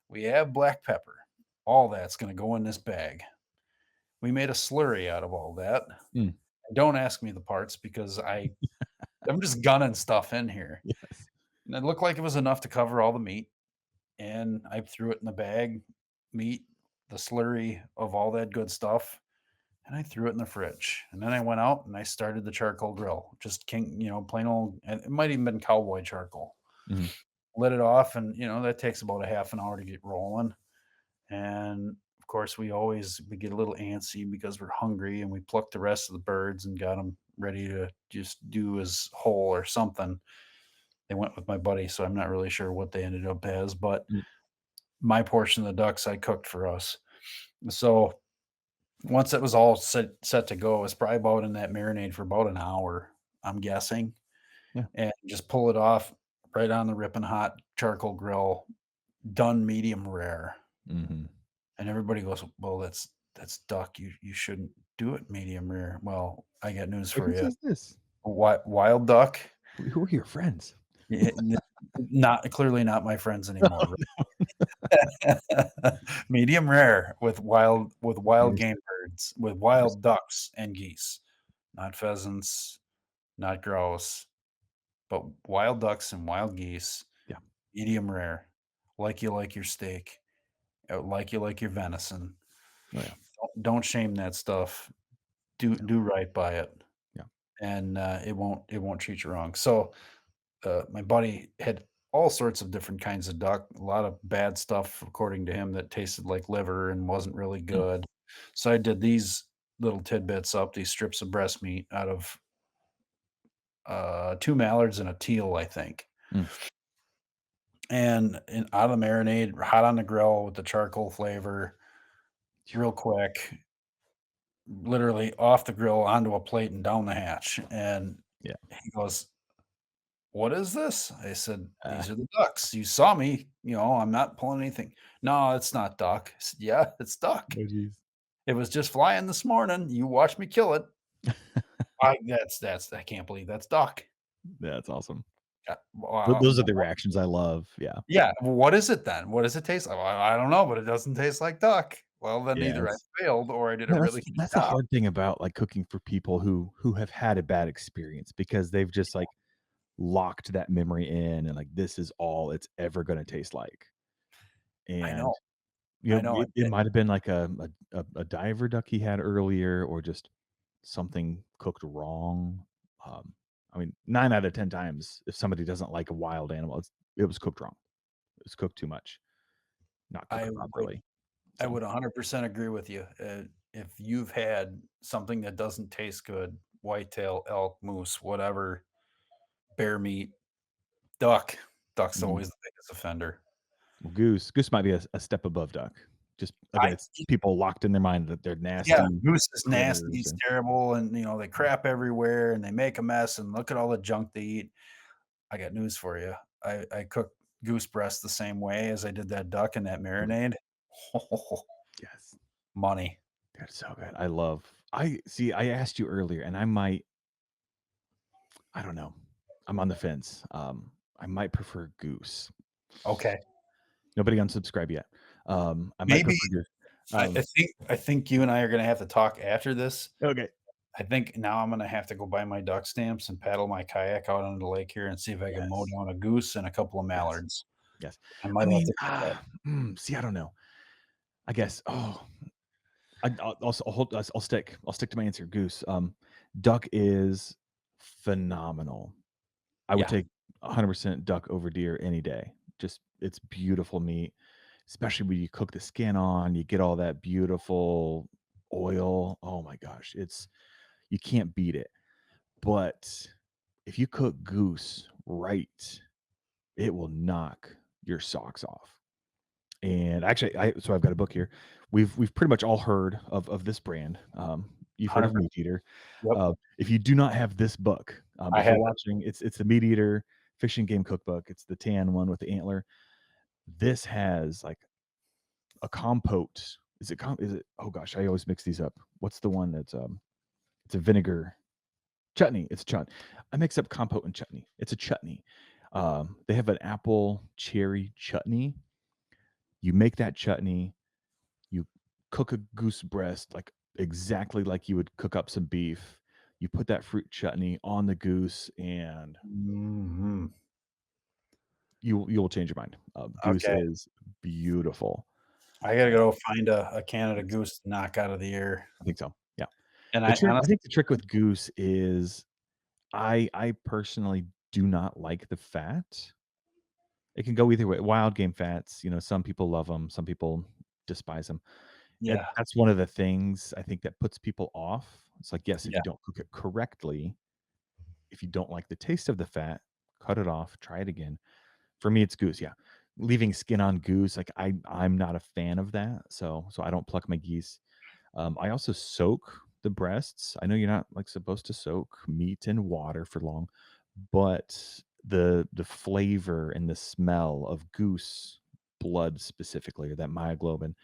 Speaker 2: We have black pepper. All that's gonna go in this bag. We made a slurry out of all that.
Speaker 1: Mm,
Speaker 2: Don't ask me the parts because I'm just gunning stuff in here.
Speaker 1: yes.
Speaker 2: And it looked like it was enough to cover all the meat, and I threw it in the bag, meat, the slurry of all that good stuff, and I threw it in the fridge. And then I went out and I started the charcoal grill, just plain old, and it might even been cowboy charcoal.
Speaker 1: Mhm.
Speaker 2: lit it off, and, that takes about a half an hour to get rolling, and, of course, we get a little antsy because we're hungry, and we plucked the rest of the birds and got them ready to just do as whole or something. They went with my buddy, so I'm not really sure what they ended up as, but
Speaker 1: Mm,
Speaker 2: my portion of the ducks I cooked for us. So, once it was all set to go, it was probably about in that marinade for about an hour, I'm guessing,
Speaker 1: yeah.
Speaker 2: and just pull it off right on the ripping hot charcoal grill, done medium rare,
Speaker 1: Mhm.
Speaker 2: and everybody goes, "Well, that's duck, you shouldn't do it medium rare." Well, I got news
Speaker 1: Like,
Speaker 2: for
Speaker 1: who
Speaker 2: you.
Speaker 1: says this?
Speaker 2: Wild duck,
Speaker 1: Who are your friends?
Speaker 2: not clearly not my friends
Speaker 1: Oh,
Speaker 2: anymore. Medium rare with wild
Speaker 1: understood,
Speaker 2: game birds, with wild
Speaker 1: understood.
Speaker 2: ducks and geese, not pheasants, not grouse, but wild ducks and wild geese,
Speaker 1: Yeah.
Speaker 2: medium rare, like you like your steak, like you like your venison.
Speaker 1: Oh, yeah.
Speaker 2: Don't shame that stuff.
Speaker 1: No.
Speaker 2: Do right by it,
Speaker 1: Yeah.
Speaker 2: and, it won't treat you wrong. So, my buddy had all sorts of different kinds of duck, a lot of bad stuff according to him that tasted like liver and wasn't really
Speaker 1: Mm,
Speaker 2: good. So I did these little tidbits up, these strips of breast meat out of, 2 mallards and a teal, I think,
Speaker 1: mm.
Speaker 2: and out of the marinade, hot on the grill with the charcoal flavor,
Speaker 1: Phew.
Speaker 2: real quick, literally off the grill onto a plate and down the hatch, and
Speaker 1: Yeah.
Speaker 2: he goes, "What is this?" I said,
Speaker 1: Uh,
Speaker 2: "These are the ducks. You saw me, I'm not pulling anything." "No, it's not duck." I said, "Yeah, it's duck.
Speaker 1: oh, geez.
Speaker 2: It was just flying this morning. You watched me kill it." I can't believe that's duck."
Speaker 1: That's awesome. Those are the
Speaker 2: What
Speaker 1: reactions I love. Yeah.
Speaker 2: yeah, well, what is it then? What does it taste like? "Well, I don't know, but it doesn't taste like duck." Well, then either I
Speaker 1: Yes.
Speaker 2: failed or I did a
Speaker 1: Yeah,
Speaker 2: really good
Speaker 1: that's the
Speaker 2: job.
Speaker 1: hard thing about, like, cooking for people who have had a bad experience because they've just, like, locked that memory in and, like, this is all it's ever gonna taste like.
Speaker 2: I
Speaker 1: And,
Speaker 2: know, I know,
Speaker 1: it might have been like a diver duck he had earlier or just something cooked wrong. Um, I mean, 9 out of 10 times, if somebody doesn't like a wild animal, it was cooked wrong. It was cooked too much, not
Speaker 2: I
Speaker 1: cooked
Speaker 2: would
Speaker 1: properly.
Speaker 2: I
Speaker 1: So,
Speaker 2: would 100% agree with you. If you've had something that doesn't taste good, whitetail, elk, moose, whatever, bear meat, duck, duck's
Speaker 1: mhm.
Speaker 2: always the biggest offender.
Speaker 1: Well, goose might be a step above duck. Just again,
Speaker 2: I
Speaker 1: it's people locked in their mind that they're
Speaker 2: Yeah,
Speaker 1: nasty
Speaker 2: moose is nasty,
Speaker 1: critters
Speaker 2: it's
Speaker 1: and
Speaker 2: terrible, and, they crap everywhere, and they make a mess, and look at all the junk they eat. I got news for you. I cook goose breast the same way as I did that duck in that
Speaker 1: mm,
Speaker 2: marinade.
Speaker 1: yes,
Speaker 2: Money.
Speaker 1: that's so good. I see, I asked you earlier, and I don't know. I'm on the fence. I might prefer goose.
Speaker 2: Okay.
Speaker 1: Nobody unsubscribe yet. I might
Speaker 2: Maybe
Speaker 1: prefer goose.
Speaker 2: I
Speaker 1: Um,
Speaker 2: think you and I are gonna have to talk after this.
Speaker 1: okay.
Speaker 2: I think now I'm gonna have to go buy my duck stamps and paddle my kayak out onto the lake here and see if I can mow
Speaker 1: Yes.
Speaker 2: down a goose and a couple of
Speaker 1: Yes.
Speaker 2: mallards.
Speaker 1: Yes.
Speaker 2: I
Speaker 1: I
Speaker 2: might have
Speaker 1: mean,
Speaker 2: to do that.
Speaker 1: see, I don't know. I guess, I'll stick to my answer, goose. Duck is phenomenal. I would
Speaker 2: Yeah.
Speaker 1: take 100% duck over deer any day. Just it's beautiful meat, especially when you cook the skin on, you get all that beautiful oil. Oh my gosh, it's you can't beat it. But if you cook goose right, it will knock your socks off. And actually, I've got a book here. We've pretty much all heard of this brand. You've heard of
Speaker 2: 100%.
Speaker 1: Meat Eater.
Speaker 2: Yep.
Speaker 1: If you do not have this book,
Speaker 2: I
Speaker 1: if you're
Speaker 2: have it.
Speaker 1: watching, it's the Meat Eater Fish and Game Cookbook. It's the tan one with the antler. This has like a compote. Is it oh gosh, I always mix these up. What's the one that's it's a vinegar chutney. It's chutney. I mix up compote and chutney. It's a chutney. They have an apple cherry chutney. You make that chutney, you cook a goose breast like exactly like you would cook up some beef. You put that fruit chutney on the goose, and
Speaker 2: Mhm.
Speaker 1: you'll change your mind. Goose
Speaker 2: Okay.
Speaker 1: is beautiful.
Speaker 2: I gotta
Speaker 1: Uh,
Speaker 2: go find a Canada
Speaker 1: yes,
Speaker 2: goose to knock out of the air.
Speaker 1: I think so. Yeah.
Speaker 2: And I
Speaker 1: I
Speaker 2: honestly
Speaker 1: think the trick with goose is I personally do not like the fat. It can go either way. Wild game fats, some people love them, some people despise them. And
Speaker 2: Yeah,
Speaker 1: that's one of the things I think that puts people off. It's like, yes, if
Speaker 2: yeah,
Speaker 1: you don't cook it correctly, if you don't like the taste of the fat, cut it off, try it again. For me, it's goose, yeah. Leaving skin on goose, like, I'm not a fan of that, so I don't pluck my geese. I also soak the breasts. I know you're not, like, supposed to soak meat in water for long, but the flavor and the smell of goose blood specifically, or that myoglobin,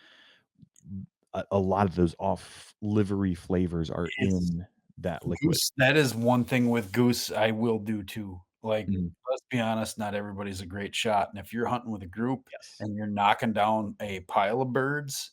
Speaker 1: a lot of those off livery flavors are
Speaker 2: it's
Speaker 1: in that liquid.
Speaker 2: Goose, that is one thing with Goose I will do too. Like,
Speaker 1: Mhm.
Speaker 2: let's be honest, not everybody's a great shot, and if you're hunting with a group
Speaker 1: Yes.
Speaker 2: and you're knocking down a pile of birds,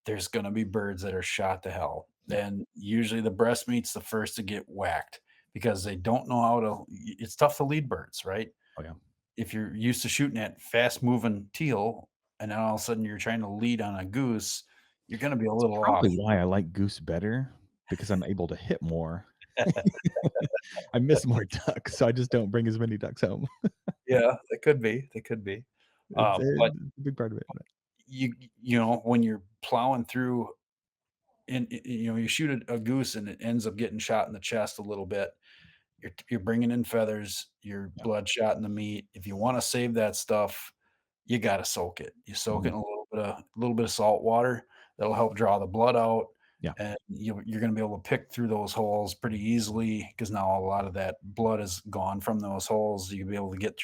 Speaker 2: there's gonna be birds that are shot to hell,
Speaker 1: Yeah.
Speaker 2: and usually the breast meat's the first to get whacked because they don't know how to it's tough to lead birds, right?
Speaker 1: Oh, yeah.
Speaker 2: If you're used to shooting at fast moving teal, and then all of a sudden you're trying to lead on a goose, you're gonna be a
Speaker 1: It's
Speaker 2: little
Speaker 1: probably
Speaker 2: off.
Speaker 1: why I like goose better because I'm able to hit more. I miss more ducks, so I just don't bring as many ducks home.
Speaker 2: Yeah, they could be, they could be. But
Speaker 1: It's a big part of it.
Speaker 2: you know, when you're plowing through and, you know, you shoot a goose and it ends up getting shot in the chest a little bit, you're bringing in feathers, you're
Speaker 1: Yeah.
Speaker 2: bloodshot in the meat. If you wanna save that stuff, you gotta soak it. You soak it
Speaker 1: Mhm.
Speaker 2: in a little bit of salt water, that'll help draw the blood out,
Speaker 1: Yeah.
Speaker 2: and you're gonna be able to pick through those holes pretty easily because now a lot of that blood is gone from those holes. You'll be able to get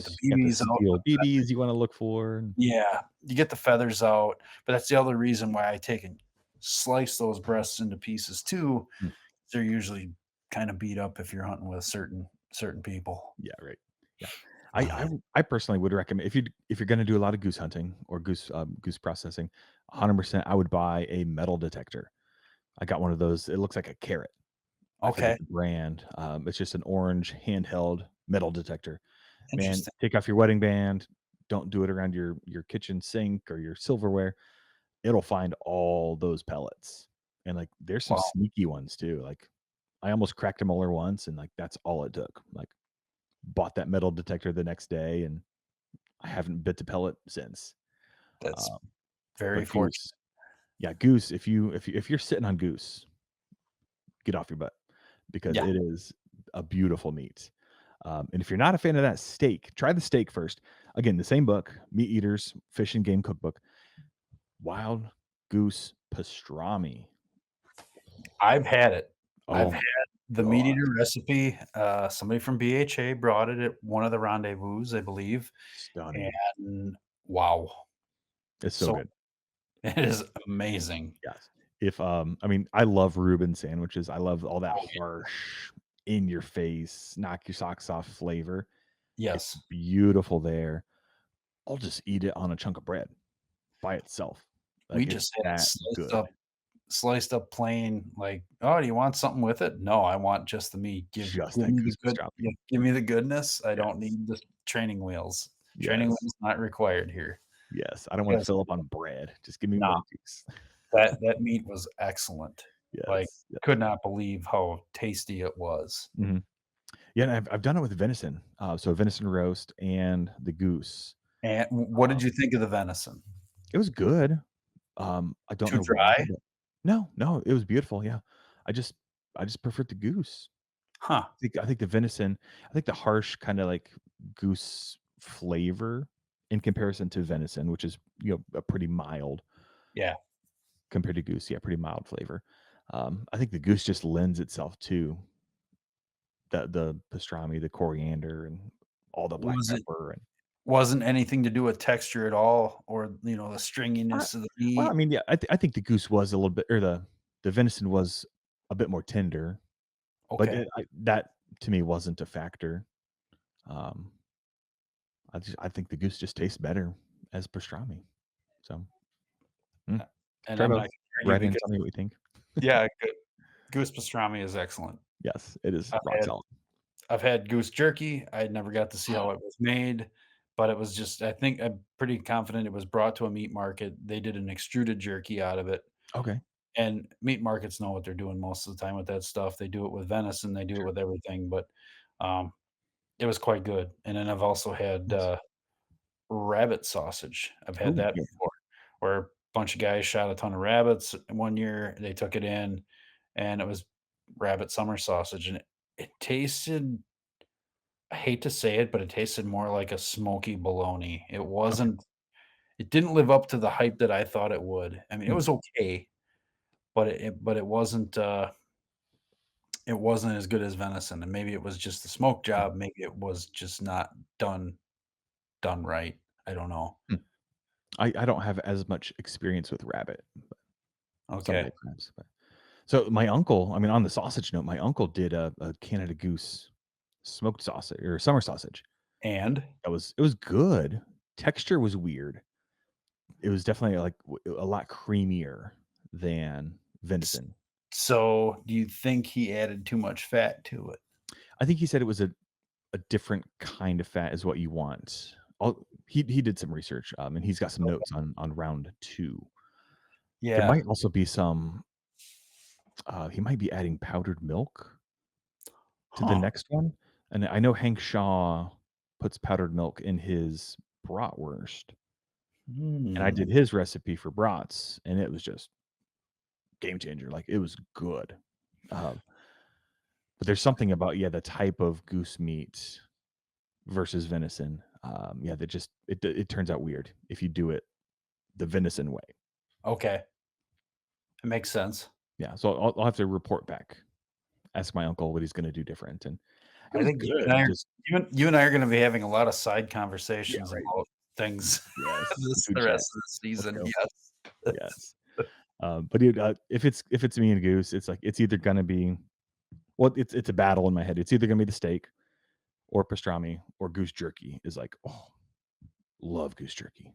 Speaker 2: the
Speaker 1: Plus, you got the
Speaker 2: BBs out.
Speaker 1: steel BBs you wanna look for, and
Speaker 2: Yeah, you get the feathers out, but that's the other reason why I take and slice those breasts into pieces too.
Speaker 1: mm,
Speaker 2: They're usually kinda beat up if you're hunting with certain people.
Speaker 1: yeah, right. Yeah. I personally would recommend if you're gonna do a lot of goose hunting or goose processing, 100%, I would buy a metal detector. I got one of those, it looks like a carrot. I forget
Speaker 2: Okay,
Speaker 1: the brand. It's just an orange handheld metal detector. Man,
Speaker 2: interesting.
Speaker 1: take off your wedding band, don't do it around your kitchen sink or your silverware. It'll find all those pellets, and, like, there's some
Speaker 2: Wow,
Speaker 1: sneaky ones too, like, I almost cracked a molar once, and, like, that's all it took. Like, bought that metal detector the next day, and I haven't bit a pellet since.
Speaker 2: that's
Speaker 1: Um,
Speaker 2: very
Speaker 1: but
Speaker 2: fortunate.
Speaker 1: goose, yeah, goose, if you're sitting on goose, get off your butt because
Speaker 2: Yeah,
Speaker 1: it is a beautiful meat. And if you're not a fan of that steak, try the steak first. Again, the same book, Meat Eaters Fish and Game Cookbook, Wild Goose Pastrami.
Speaker 2: I've had it. I've
Speaker 1: Oh
Speaker 2: had
Speaker 1: my
Speaker 2: the meat
Speaker 1: god,
Speaker 2: eater recipe. Somebody from BHA brought it at one of the rendezvous, I believe,
Speaker 1: stunning.
Speaker 2: and wow.
Speaker 1: It's so
Speaker 2: So
Speaker 1: good.
Speaker 2: it is amazing.
Speaker 1: Yes. I mean, I love Reuben sandwiches. I love all that
Speaker 2: Oh,
Speaker 1: harsh, in your face, knock your socks off flavor. It's
Speaker 2: yes.
Speaker 1: beautiful there. I'll just eat it on a chunk of bread by itself.
Speaker 2: We
Speaker 1: Like, it's
Speaker 2: just had it
Speaker 1: that good.
Speaker 2: sliced up plain, like, "Oh, do you want something with it?" "No, I want just the meat.
Speaker 1: Just
Speaker 2: Give
Speaker 1: that
Speaker 2: me the
Speaker 1: goose pastrami.
Speaker 2: give me the goodness. I don't
Speaker 1: Yes.
Speaker 2: need the training wheels. Training
Speaker 1: Yes.
Speaker 2: wheels not required here."
Speaker 1: Yes. I don't wanna
Speaker 2: Yes.
Speaker 1: fill up on bread. Just give me
Speaker 2: Nah,
Speaker 1: one piece.
Speaker 2: that meat was excellent. Like,
Speaker 1: Yes.
Speaker 2: could
Speaker 1: Yes.
Speaker 2: not believe how tasty it was.
Speaker 1: Mhm. Yeah, and I've done it with venison. So venison roast and the goose.
Speaker 2: And what did
Speaker 1: Um,
Speaker 2: you think of the venison?
Speaker 1: it was good. I don't
Speaker 2: Too
Speaker 1: know why,
Speaker 2: dry?
Speaker 1: but no, no, it was beautiful, yeah. I just I just preferred the goose.
Speaker 2: Huh.
Speaker 1: I think the venison, I think the harsh kinda, like, goose flavor in comparison to venison, which is, a pretty mild
Speaker 2: Yeah.
Speaker 1: compared to goose, yeah, pretty mild flavor. I think the goose just lends itself to the pastrami, the coriander, and all the black
Speaker 2: Was it
Speaker 1: pepper, and
Speaker 2: wasn't anything to do with texture at all or, you know, the
Speaker 1: I
Speaker 2: stringiness of the
Speaker 1: well, I
Speaker 2: meat?
Speaker 1: mean, yeah, I think the goose was a little bit, or the venison was a bit more tender, but
Speaker 2: Okay.
Speaker 1: that to me wasn't a factor. Um, I think the goose just tastes better as pastrami. So, mm,
Speaker 2: And
Speaker 1: try
Speaker 2: I'm
Speaker 1: both.
Speaker 2: not gonna argue
Speaker 1: Write in, tell
Speaker 2: because
Speaker 1: me what you think.
Speaker 2: yeah, goose pastrami is excellent.
Speaker 1: Yes, it is
Speaker 2: I've
Speaker 1: rock
Speaker 2: had
Speaker 1: solid.
Speaker 2: I've had goose jerky. I never got to see how it was made, but it was just I think I'm pretty confident it was brought to a meat market. They did an extruded jerky out of it,
Speaker 1: Okay,
Speaker 2: and meat markets know what they're doing most of the time with that stuff. They do it with venison, they do it
Speaker 1: sure.
Speaker 2: with everything, but, um, it was quite good. And then I've also had,
Speaker 1: Nice.
Speaker 2: rabbit sausage. I've had
Speaker 1: Oh,
Speaker 2: that
Speaker 1: yeah.
Speaker 2: before, where a bunch of guys shot a ton of rabbits one year, they took it in, and it was rabbit summer sausage, and it tasted, I hate to say it, but it tasted more like a smoky bologna.
Speaker 1: Okay.
Speaker 2: It didn't live up to the hype that I thought it would. I mean, it
Speaker 1: Mm,
Speaker 2: was okay, but it wasn't as good as venison, and maybe it was just the smoke
Speaker 1: mm,
Speaker 2: job, maybe it was just not done right. I don't know.
Speaker 1: mm. I don't have as much experience with rabbit.
Speaker 2: Okay.
Speaker 1: Someday perhaps, but so my uncle, I mean, on the sausage note, my uncle did a Canada Goose smoked sausage or summer sausage.
Speaker 2: And
Speaker 1: It was good. Texture was weird. It was definitely, like, a lot creamier than
Speaker 2: s
Speaker 1: venison.
Speaker 2: so, do you think he added too much fat to it?
Speaker 1: I think he said it was a different kind of fat is what you want. He did some research, and he's got some notes on round 2. There
Speaker 2: Yeah.
Speaker 1: might also be some, he might be adding powdered milk to the
Speaker 2: Huh.
Speaker 1: next one, and I know Hank Shaw puts powdered milk in his bratwurst, and I
Speaker 2: Hmm.
Speaker 1: did his recipe for brats, and it was just game changer, like, it was good. Um, but there's something about, yeah, the type of goose meat versus venison, yeah, that just it turns out weird if you do it the venison way.
Speaker 2: Okay. It makes sense.
Speaker 1: Yeah, so I'll have to report back, ask my uncle what he's gonna do different, and it
Speaker 2: I
Speaker 1: was
Speaker 2: think
Speaker 1: good, it just
Speaker 2: you and I are gonna be having a lot of side
Speaker 1: yeah,
Speaker 2: conversations
Speaker 1: right.
Speaker 2: about things
Speaker 1: Yes,
Speaker 2: this
Speaker 1: food
Speaker 2: the
Speaker 1: chat.
Speaker 2: rest of the
Speaker 1: Let's
Speaker 2: season,
Speaker 1: go.
Speaker 2: yes.
Speaker 1: Yes. But dude, if it's me and Goose, it's like it's either gonna be well, it's a battle in my head. It's either gonna be the steak or pastrami or goose jerky is like, oh, love goose jerky.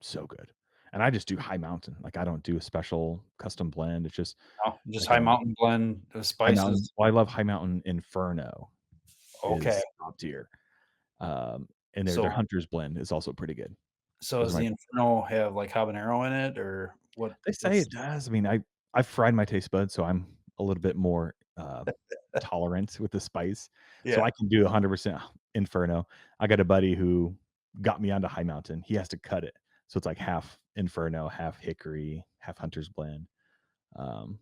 Speaker 1: So good. And I just do high mountain. Like I don't do a special custom blend. It's just
Speaker 2: No, just
Speaker 1: like
Speaker 2: high mountain blend of
Speaker 1: high mountain.
Speaker 2: spices.
Speaker 1: Well, I love high mountain inferno
Speaker 2: Okay.
Speaker 1: is top tier. And their
Speaker 2: So
Speaker 1: hunter's blend is also pretty good.
Speaker 2: so
Speaker 1: Those
Speaker 2: does
Speaker 1: are my
Speaker 2: the Inferno have, like, habanero in it, or
Speaker 1: they say
Speaker 2: what's
Speaker 1: it does. I mean, I've fried my taste buds, so I'm a little bit more, tolerant with the spice, so
Speaker 2: Yeah,
Speaker 1: I can do 100% Inferno. I got a buddy who got me onto High Mountain. He has to cut it, so it's like half Inferno, half Hickory, half Hunter's Blend. Um,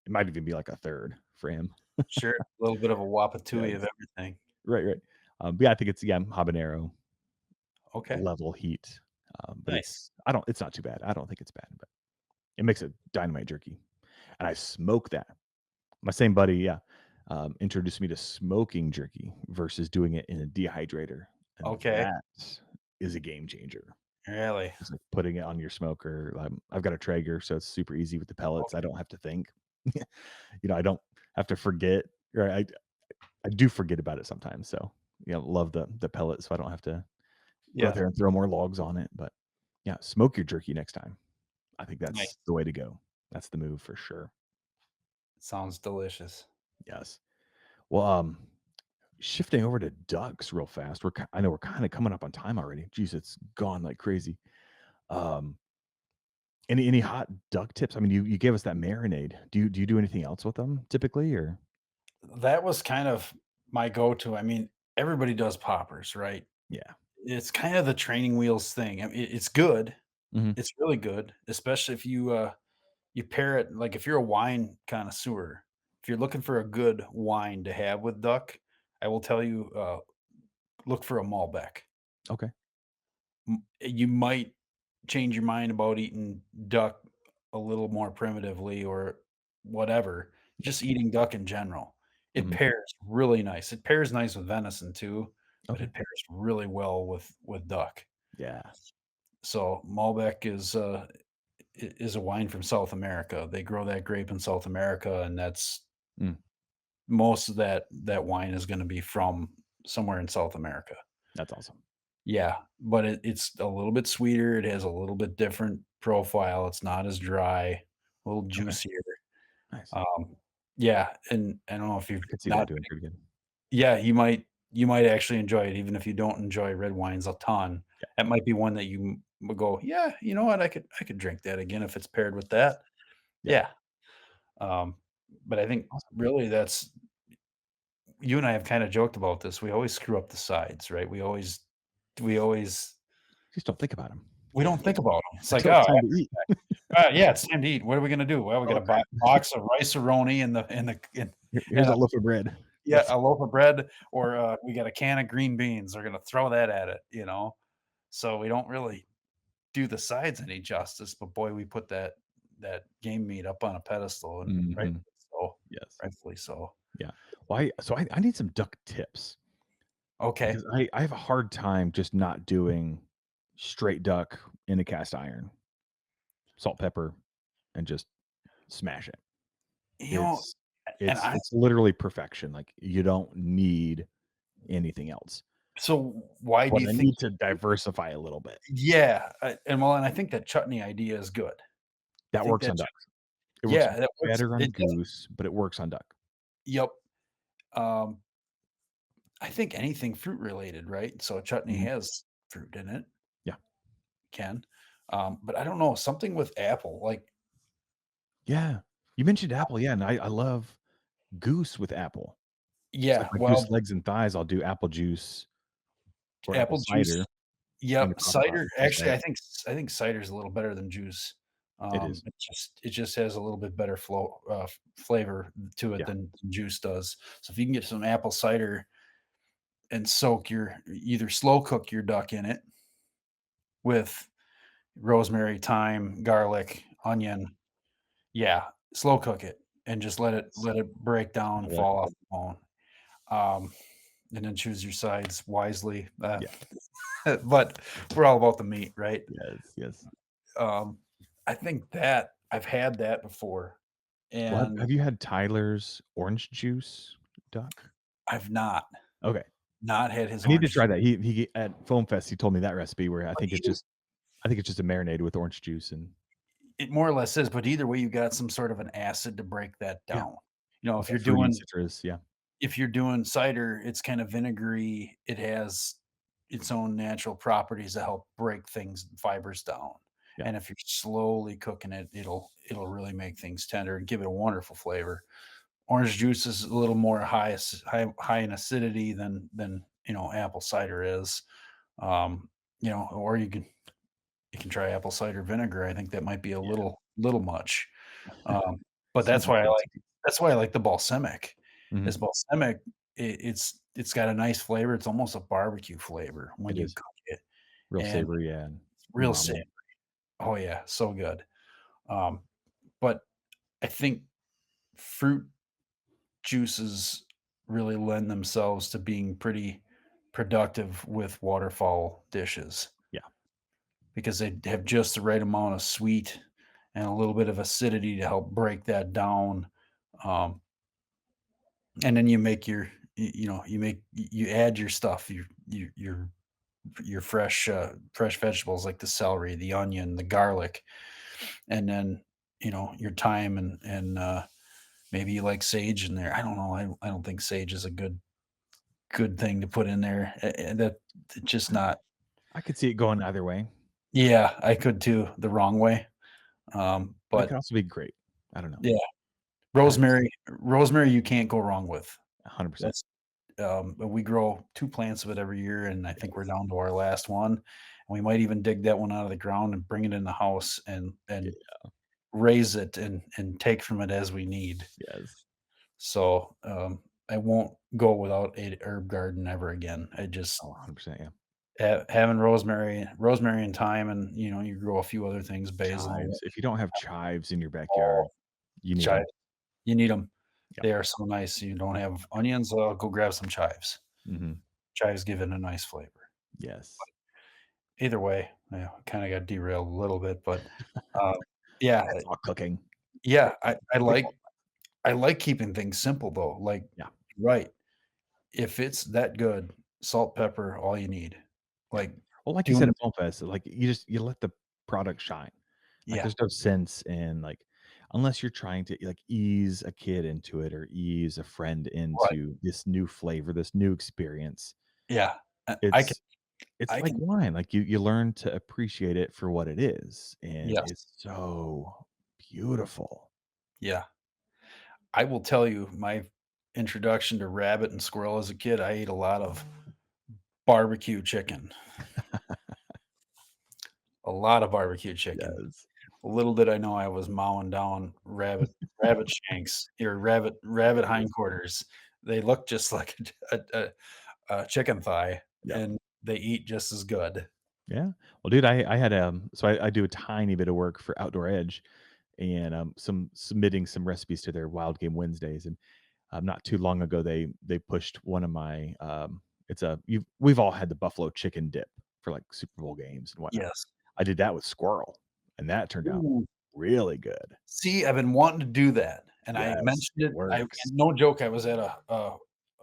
Speaker 1: it might even be like a third for him.
Speaker 2: sure, a little bit of a Wapatui of
Speaker 1: Yes.
Speaker 2: everything.
Speaker 1: Right, right. But yeah, I think it's yeah, habanero
Speaker 2: Okay,
Speaker 1: level heat, but
Speaker 2: nice.
Speaker 1: it's not too bad. I don't think it's bad, but it makes a dynamite jerky, and I smoke that. My same buddy, yeah, introduced me to smoking jerky versus doing it in a dehydrator, and
Speaker 2: Okay,
Speaker 1: that is a game changer.
Speaker 2: really?
Speaker 1: It's like putting it on your smoker. I've got a Traeger, so it's super easy with the pellets. I
Speaker 2: Okay,
Speaker 1: don't have to think. I don't have to forget, or I do forget about it sometimes. So, love the pellet, so I don't have to go out
Speaker 2: yeah,
Speaker 1: there and throw more logs on it. But yeah, smoke your jerky next time. I think that's
Speaker 2: nice.
Speaker 1: the way to go. That's the move for sure.
Speaker 2: Sounds delicious.
Speaker 1: Yes. Well, shifting over to ducks real fast. I know we're kind of coming up on time already. Jeez, it's gone like crazy. Um, any hot duck tips? I mean, you gave us that marinade. Do you do anything else with them typically, or
Speaker 2: That was kind of my go-to. I mean, everybody does poppers, right?
Speaker 1: yeah?
Speaker 2: It's kind of the training wheels thing. I mean, it's good.
Speaker 1: Hmm.
Speaker 2: It's really good, especially if you pair it like, if you're a wine connoisseur, if you're looking for a good wine to have with duck, I will tell you, look for a Malbec.
Speaker 1: Okay.
Speaker 2: You might change your mind about eating duck a little more primitively or whatever, just eating duck in general. It
Speaker 1: Hmm.
Speaker 2: pairs really nice. It pairs nice with venison too, but
Speaker 1: Okay.
Speaker 2: it pairs really well with duck.
Speaker 1: Yeah.
Speaker 2: So Malbec is a wine from South America. They grow that grape in South America, and that's
Speaker 1: Mm,
Speaker 2: most of that wine is gonna be from somewhere in South America.
Speaker 1: that's awesome.
Speaker 2: Yeah, but it's a little bit sweeter, it has a little bit different profile, it's not as dry, a little
Speaker 1: Okay.
Speaker 2: juicier.
Speaker 1: Nice.
Speaker 2: Um, yeah, and I don't know if
Speaker 1: I
Speaker 2: you've
Speaker 1: could see that
Speaker 2: not
Speaker 1: doing pretty good.
Speaker 2: yeah, you might actually enjoy it even if you don't enjoy red wines a ton.
Speaker 1: Yeah.
Speaker 2: That might be one that you would go, "Yeah, you know what, I could drink that again if it's paired with that."
Speaker 1: Yeah.
Speaker 2: Yeah, um, but I think
Speaker 1: Awesome.
Speaker 2: really that's you and I have kinda joked about this, we always screw up the sides, right? We always
Speaker 1: Just don't think about them.
Speaker 2: We don't think about them. It's like,
Speaker 1: Until
Speaker 2: "Oh,
Speaker 1: it's
Speaker 2: after
Speaker 1: time to eat.
Speaker 2: yeah, it's time to eat. What are we gonna do? Well, we got
Speaker 1: Oh,
Speaker 2: a
Speaker 1: crap.
Speaker 2: box of Rice-A-Roni
Speaker 1: Here's
Speaker 2: and
Speaker 1: a loaf of bread.
Speaker 2: yeah,
Speaker 1: Let's
Speaker 2: a loaf of bread, or, we got a can of green beans. We're gonna throw that at it, you know? So we don't really do the sides any justice, but boy, we put that game meat up on a pedestal, and
Speaker 1: Mhm.
Speaker 2: so.
Speaker 1: Yes.
Speaker 2: Rightfully so.
Speaker 1: Yeah. Well, I need some duck tips
Speaker 2: Okay.
Speaker 1: because I have a hard time just not doing straight duck in a cast iron, salt, pepper, and just smash it.
Speaker 2: You know,
Speaker 1: It's
Speaker 2: and
Speaker 1: it's
Speaker 2: I
Speaker 1: it's literally perfection, like, you don't need anything else,
Speaker 2: so why do
Speaker 1: but
Speaker 2: you
Speaker 1: I
Speaker 2: think
Speaker 1: need to diversify a little bit.
Speaker 2: yeah, and I think that chutney idea is good. I
Speaker 1: That
Speaker 2: think
Speaker 1: works
Speaker 2: that
Speaker 1: on
Speaker 2: ch
Speaker 1: duck. It works
Speaker 2: yeah, that works.
Speaker 1: better on
Speaker 2: It does.
Speaker 1: goose, but it works on duck.
Speaker 2: Yep. Um, I think anything fruit related, right? So chutney
Speaker 1: Mhm.
Speaker 2: has fruit in it,
Speaker 1: Yeah.
Speaker 2: can. But I don't know, something with apple, like
Speaker 1: Yeah. You mentioned apple, yeah, and I love goose with apple. It's like
Speaker 2: yeah,
Speaker 1: my goose
Speaker 2: well,
Speaker 1: legs and thighs, I'll do apple juice or apple
Speaker 2: apple
Speaker 1: cider
Speaker 2: juice.
Speaker 1: in a
Speaker 2: Yep,
Speaker 1: crock pot
Speaker 2: cider
Speaker 1: toast
Speaker 2: actually,
Speaker 1: that.
Speaker 2: I think cider's a little better than juice.
Speaker 1: It is.
Speaker 2: It just has a little bit better flavor to it
Speaker 1: Yeah.
Speaker 2: than juice does. So if you can get some apple cider and soak your either slow cook your duck in it with rosemary, thyme, garlic, onion. Yeah, slow cook it and just
Speaker 1: Yes.
Speaker 2: let it break down,
Speaker 1: I like
Speaker 2: fall
Speaker 1: it.
Speaker 2: off the bone. Um, and then choose your sides wisely.
Speaker 1: Yeah.
Speaker 2: But we're all about the meat, right?
Speaker 1: Yes, yes.
Speaker 2: Um, I think that I've had that before,
Speaker 1: Well,
Speaker 2: and
Speaker 1: have you had Tyler's orange juice duck?
Speaker 2: I've
Speaker 1: Okay.
Speaker 2: not had his
Speaker 1: I need to
Speaker 2: orange
Speaker 1: try
Speaker 2: juice.
Speaker 1: that. He at Foam Fest, he told me that recipe where
Speaker 2: But either
Speaker 1: I think it's just a marinade with orange juice and
Speaker 2: it more or less is, but either way, you got some sort of an acid to break that
Speaker 1: yeah,
Speaker 2: down. You know,
Speaker 1: like that fruity citrus, yeah,
Speaker 2: if you're doing cider, it's kind of vinegary. It has its own natural properties that help break things fibers down.
Speaker 1: yeah,
Speaker 2: And if you're slowly cooking it, it'll really make things tender and give it a wonderful flavor. Orange juice is a little more high in acidity than apple cider is. Um, or you can try apple cider vinegar. I think that might be a
Speaker 1: yeah.
Speaker 2: little much. Um, but
Speaker 1: Some intensity.
Speaker 2: that's why I like the balsamic.
Speaker 1: Mhm.
Speaker 2: Is balsamic, it's got a nice flavor. It's almost a barbecue flavor when
Speaker 1: It
Speaker 2: you
Speaker 1: is.
Speaker 2: cook it,
Speaker 1: Real
Speaker 2: and
Speaker 1: savory, yeah, and
Speaker 2: it's real sa
Speaker 1: umami.
Speaker 2: Oh, yeah, so good. Um, but I think fruit juices really lend themselves to being pretty productive with waterfowl dishes
Speaker 1: Yeah,
Speaker 2: because they have just the right amount of sweet and a little bit of acidity to help break that down. Um, and then you make you add your stuff, your fresh vegetables like the celery, the onion, the garlic, and then your thyme and maybe you like sage in there. I don't know. I don't think sage is a good thing to put in there. That just not.
Speaker 1: I could see it going either way,
Speaker 2: Yeah, I could too the wrong way.
Speaker 1: but it
Speaker 2: But
Speaker 1: could also be great. I don't know.
Speaker 2: yeah,
Speaker 1: I just
Speaker 2: rosemary you can't go wrong with.
Speaker 1: 100%.
Speaker 2: That's but we grow 2 plants of it every year, and I think we're
Speaker 1: Yes.
Speaker 2: down to our last one, and we might even dig that one out of the ground and bring it in the house
Speaker 1: Yeah,
Speaker 2: and raise it and take from it as we need.
Speaker 1: yes.
Speaker 2: So, I won't go without a herb garden ever again. I
Speaker 1: Oh,
Speaker 2: just
Speaker 1: 100%, yeah.
Speaker 2: having rosemary and thyme, and, you grow a few other things, basil.
Speaker 1: Chives. If you don't have chives in your
Speaker 2: Oh,
Speaker 1: backyard, you need
Speaker 2: chives.
Speaker 1: them.
Speaker 2: You need them.
Speaker 1: Yeah.
Speaker 2: They are so nice. You don't have onions, go grab some chives.
Speaker 1: Mhm.
Speaker 2: Chives give it a nice flavor.
Speaker 1: Yes.
Speaker 2: Either way, yeah, kinda got derailed a little bit, but, uh, yeah,
Speaker 1: That's all cooking.
Speaker 2: yeah,
Speaker 1: Like like all
Speaker 2: I like keeping things simple, though, like
Speaker 1: yeah,
Speaker 2: right, if it's that good, salt, pepper, all you need.
Speaker 1: yeah.
Speaker 2: Like,
Speaker 1: Well, like you said
Speaker 2: doing
Speaker 1: at Fall Fest, like, you let the product shine. Like,
Speaker 2: yeah,
Speaker 1: there's no sense in, like unless you're trying to, like, ease a kid into it or ease a friend
Speaker 2: right,
Speaker 1: into this new flavor, this new experience.
Speaker 2: yeah,
Speaker 1: It's it's
Speaker 2: I
Speaker 1: like
Speaker 2: can
Speaker 1: wine, like, you learn to appreciate it for what it is, and it's
Speaker 2: yes,
Speaker 1: so beautiful.
Speaker 2: yeah. I will tell you, my introduction to rabbit and squirrel as a kid, I ate a lot of barbecue chicken. a lot of barbecue chicken.
Speaker 1: Yes.
Speaker 2: Little did I know I was mowing down rabbit shanks or rabbit
Speaker 1: Yes.
Speaker 2: hindquarters. They look just like a chicken thigh,
Speaker 1: Yep.
Speaker 2: and they eat just as good.
Speaker 1: Yeah. Well, dude, I had, so I do a tiny bit of work for Outdoor Edge and, some submitting some recipes to their Wild Game Wednesdays, and, not too long ago, they pushed one of my, it's a we've all had the buffalo chicken dip for, like, Super Bowl games and whatnot.
Speaker 2: Yes.
Speaker 1: I did that with squirrel, and that turned out
Speaker 2: Ooh.
Speaker 1: really good.
Speaker 2: See, I've been wanting to do that, and I
Speaker 1: Yes,
Speaker 2: mentioned it. I
Speaker 1: works.
Speaker 2: no joke, I was at a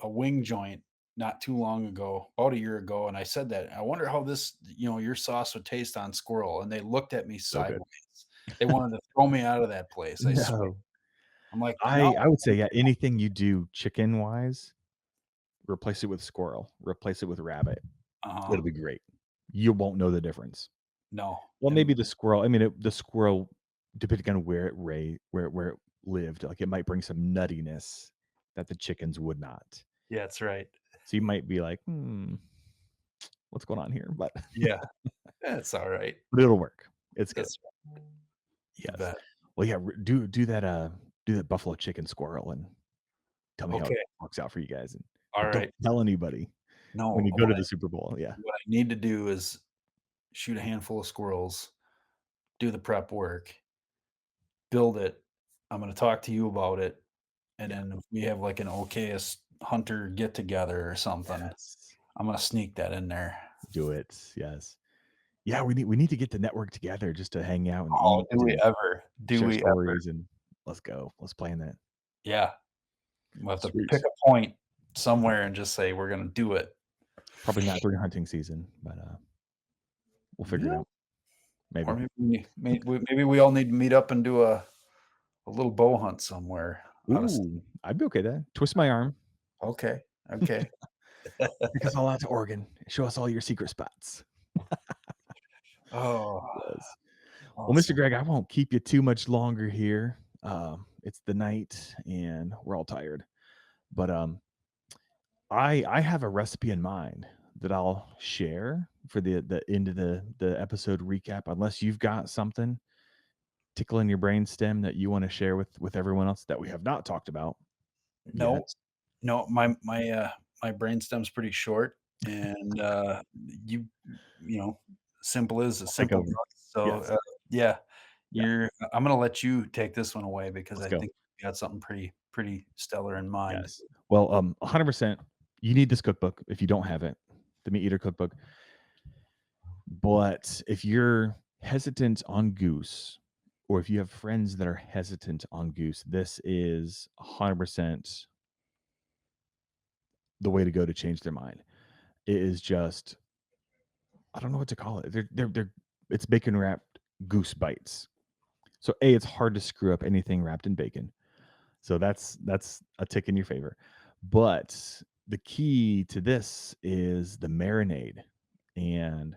Speaker 2: wing joint not too long ago, about a year ago, and I said that, "I wonder how this, your sauce would taste on squirrel," and they looked at me
Speaker 1: So good.
Speaker 2: sideways. They wanted to throw me out of that place, I swear.
Speaker 1: No.
Speaker 2: I'm like, "No."
Speaker 1: I would say, yeah, anything you do chicken-wise, replace it with squirrel, replace it with rabbit.
Speaker 2: Uh-huh.
Speaker 1: It'll be great. You won't know the difference.
Speaker 2: No,
Speaker 1: Well,
Speaker 2: and
Speaker 1: maybe the squirrel, I mean, the squirrel, depending on where it lived, like, it might bring some nuttiness that the chickens would not.
Speaker 2: yeah, that's right.
Speaker 1: So you might be like, "Hmm, what's going on here?" But
Speaker 2: Yeah, that's alright.
Speaker 1: but it'll work. It's good.
Speaker 2: That's right. You
Speaker 1: Yes.
Speaker 2: bet.
Speaker 1: Well, yeah, do that buffalo chicken squirrel and tell me how it
Speaker 2: Okay,
Speaker 1: works out for you guys, and but don't
Speaker 2: alright.
Speaker 1: tell anybody when
Speaker 2: No,
Speaker 1: you go to the Super Bowl. Yeah.
Speaker 2: what I need to do is shoot a handful of squirrels, do the prep work, build it. I'm gonna talk to you about it, and
Speaker 1: Yeah.
Speaker 2: then if we have, like, an Okayest hunter get together or something,
Speaker 1: Yes.
Speaker 2: I'm gonna sneak that in there.
Speaker 1: Do it. Yes. Yeah, we need to get the network together just to hang out and
Speaker 2: Oh,
Speaker 1: eat
Speaker 2: do we
Speaker 1: and
Speaker 2: ever. Do
Speaker 1: share
Speaker 2: we ever.
Speaker 1: stories, and let's go. Let's plan that.
Speaker 2: Yeah. We'll have to pick
Speaker 1: Sweet.
Speaker 2: a point somewhere and just say, "We're gonna do it."
Speaker 1: Probably not during hunting season, but, we'll figure it
Speaker 2: Yeah.
Speaker 1: out.
Speaker 2: Or
Speaker 1: Maybe.
Speaker 2: maybe we all need to meet up and do a little bow hunt somewhere out of state.
Speaker 1: Ooh, I'd be okay with that. Twist my arm,
Speaker 2: Okay, okay.
Speaker 1: take us all out to Oregon, show us all your secret spots.
Speaker 2: Oh,
Speaker 1: Yes. Well, Mr.
Speaker 2: awesome.
Speaker 1: Greg, I won't keep you too much longer here. It's the night and we're all tired. But I have a recipe in mind that I'll share for the end of the episode recap, unless you've got something tickling your brainstem that you want to share with everyone else that we have not talked about yet.
Speaker 2: No, no, my brainstem's pretty short, and, you know, simple is a
Speaker 1: I'll take
Speaker 2: simple
Speaker 1: over.
Speaker 2: does. So,
Speaker 1: Yes.
Speaker 2: yeah,
Speaker 1: Yeah.
Speaker 2: I'm gonna let you take this one away because
Speaker 1: Let's
Speaker 2: I
Speaker 1: go.
Speaker 2: think you got something pretty stellar in mind.
Speaker 1: Yes. Well, 100%. You need this cookbook if you don't have it, the Meat Eater Cookbook. But if you're hesitant on Goose, or if you have friends that are hesitant on Goose, this is 100% the way to go to change their mind. It is just, I don't know what to call it. They're it's bacon wrapped goose bites. So A, it's hard to screw up anything wrapped in bacon. So that's a tick in your favor. But the key to this is the marinade. And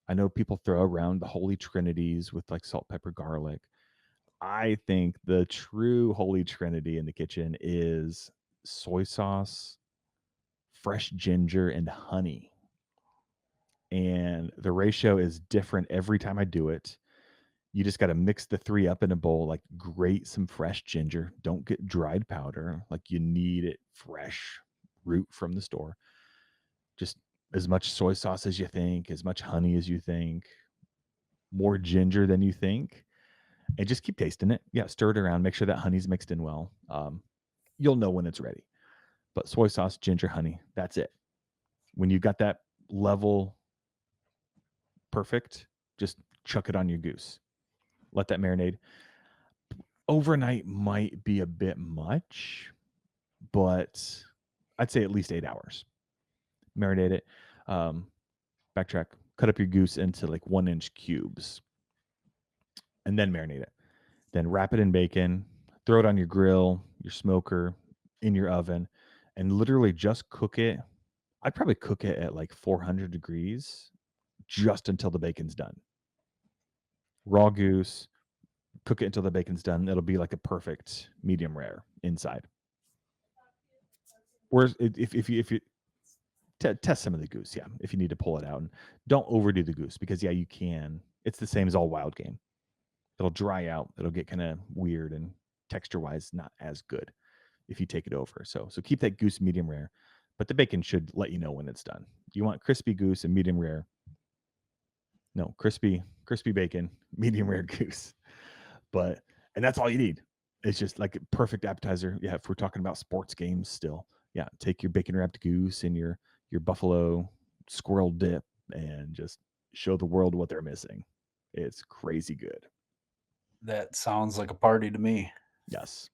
Speaker 1: I know people throw around the holy trinities with like salt, pepper, garlic. I think the true holy trinity in the kitchen is soy sauce, fresh ginger, and honey. And the ratio is different every time I do it. You just got to mix the three up in a bowl, like grate some fresh ginger. Don't get dried powder. Like you need it fresh, root from the store. Just as much soy sauce as you think, as much honey as you think, more ginger than you think, and just keep tasting it. Yeah, stir it around. Make sure that honey's mixed in well. You'll know when it's ready. But soy sauce, ginger, honey, that's it. When you got that level perfect, just chuck it on your goose. Let that marinade. Overnight might be a bit much, but I'd say at least 8 hours. Marinate it. Um, Backtrack. Cut up your goose into like 1 inch cubes, and then marinate it. Then wrap it in bacon. Throw it on your grill, your smoker, in your oven, and literally just cook it. I'd probably cook it at like 400 degrees just until the bacon's done. Raw goose, cook it until the bacon's done. It'll be like a perfect medium rare inside. Whereas if you test some of the goose, yeah, if you need to pull it out, and don't overdo the goose because yeah, you can. It's the same as all wild game. It'll dry out. It'll get kind of weird and texture wise not as good if you take it over. So keep that goose medium rare, but the bacon should let you know when it's done. You want crispy goose and medium rare. No, crispy bacon, medium rare goose. But and that's all you need. It's just like a perfect appetizer. Yeah, if we're talking about sports games still. Yeah, take your bacon wrapped goose and your buffalo squirrel dip and just show the world what they're missing. It's crazy good.
Speaker 2: That sounds like a party to me.
Speaker 1: Yes.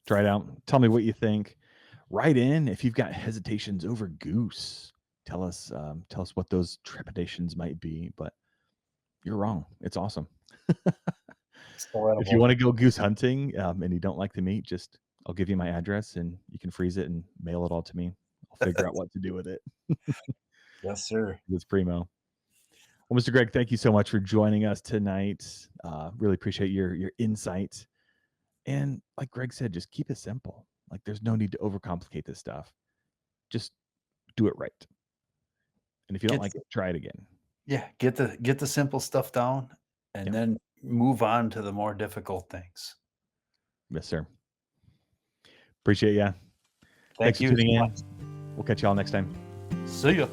Speaker 1: Try it out. Tell me what you think. Write in if you've got hesitations over goose. Tell us what those trepidations might be. But you're wrong. It's awesome.
Speaker 2: So
Speaker 1: If you
Speaker 2: edible.
Speaker 1: want to go goose hunting and you don't like the meat, just I'll give you my address and you can freeze it and mail it all to me. I'll figure out what to do with it.
Speaker 2: Yes, sir.
Speaker 1: It's primo. Well, Mr. Greg, thank you so much for joining us tonight. Really appreciate your insight. And like Greg said, just keep it simple. Like there's no need to overcomplicate this stuff. Just do it right. And if you don't
Speaker 2: Get
Speaker 1: like it, try it again.
Speaker 2: Yeah, get the simple stuff down and
Speaker 1: Yeah.
Speaker 2: then move on to the more difficult things.
Speaker 1: Yes, sir. Appreciate ya. Thanks
Speaker 2: Thank
Speaker 1: for
Speaker 2: you
Speaker 1: tuning
Speaker 2: so
Speaker 1: in.
Speaker 2: much.
Speaker 1: We'll catch y'all next time.
Speaker 2: See ya.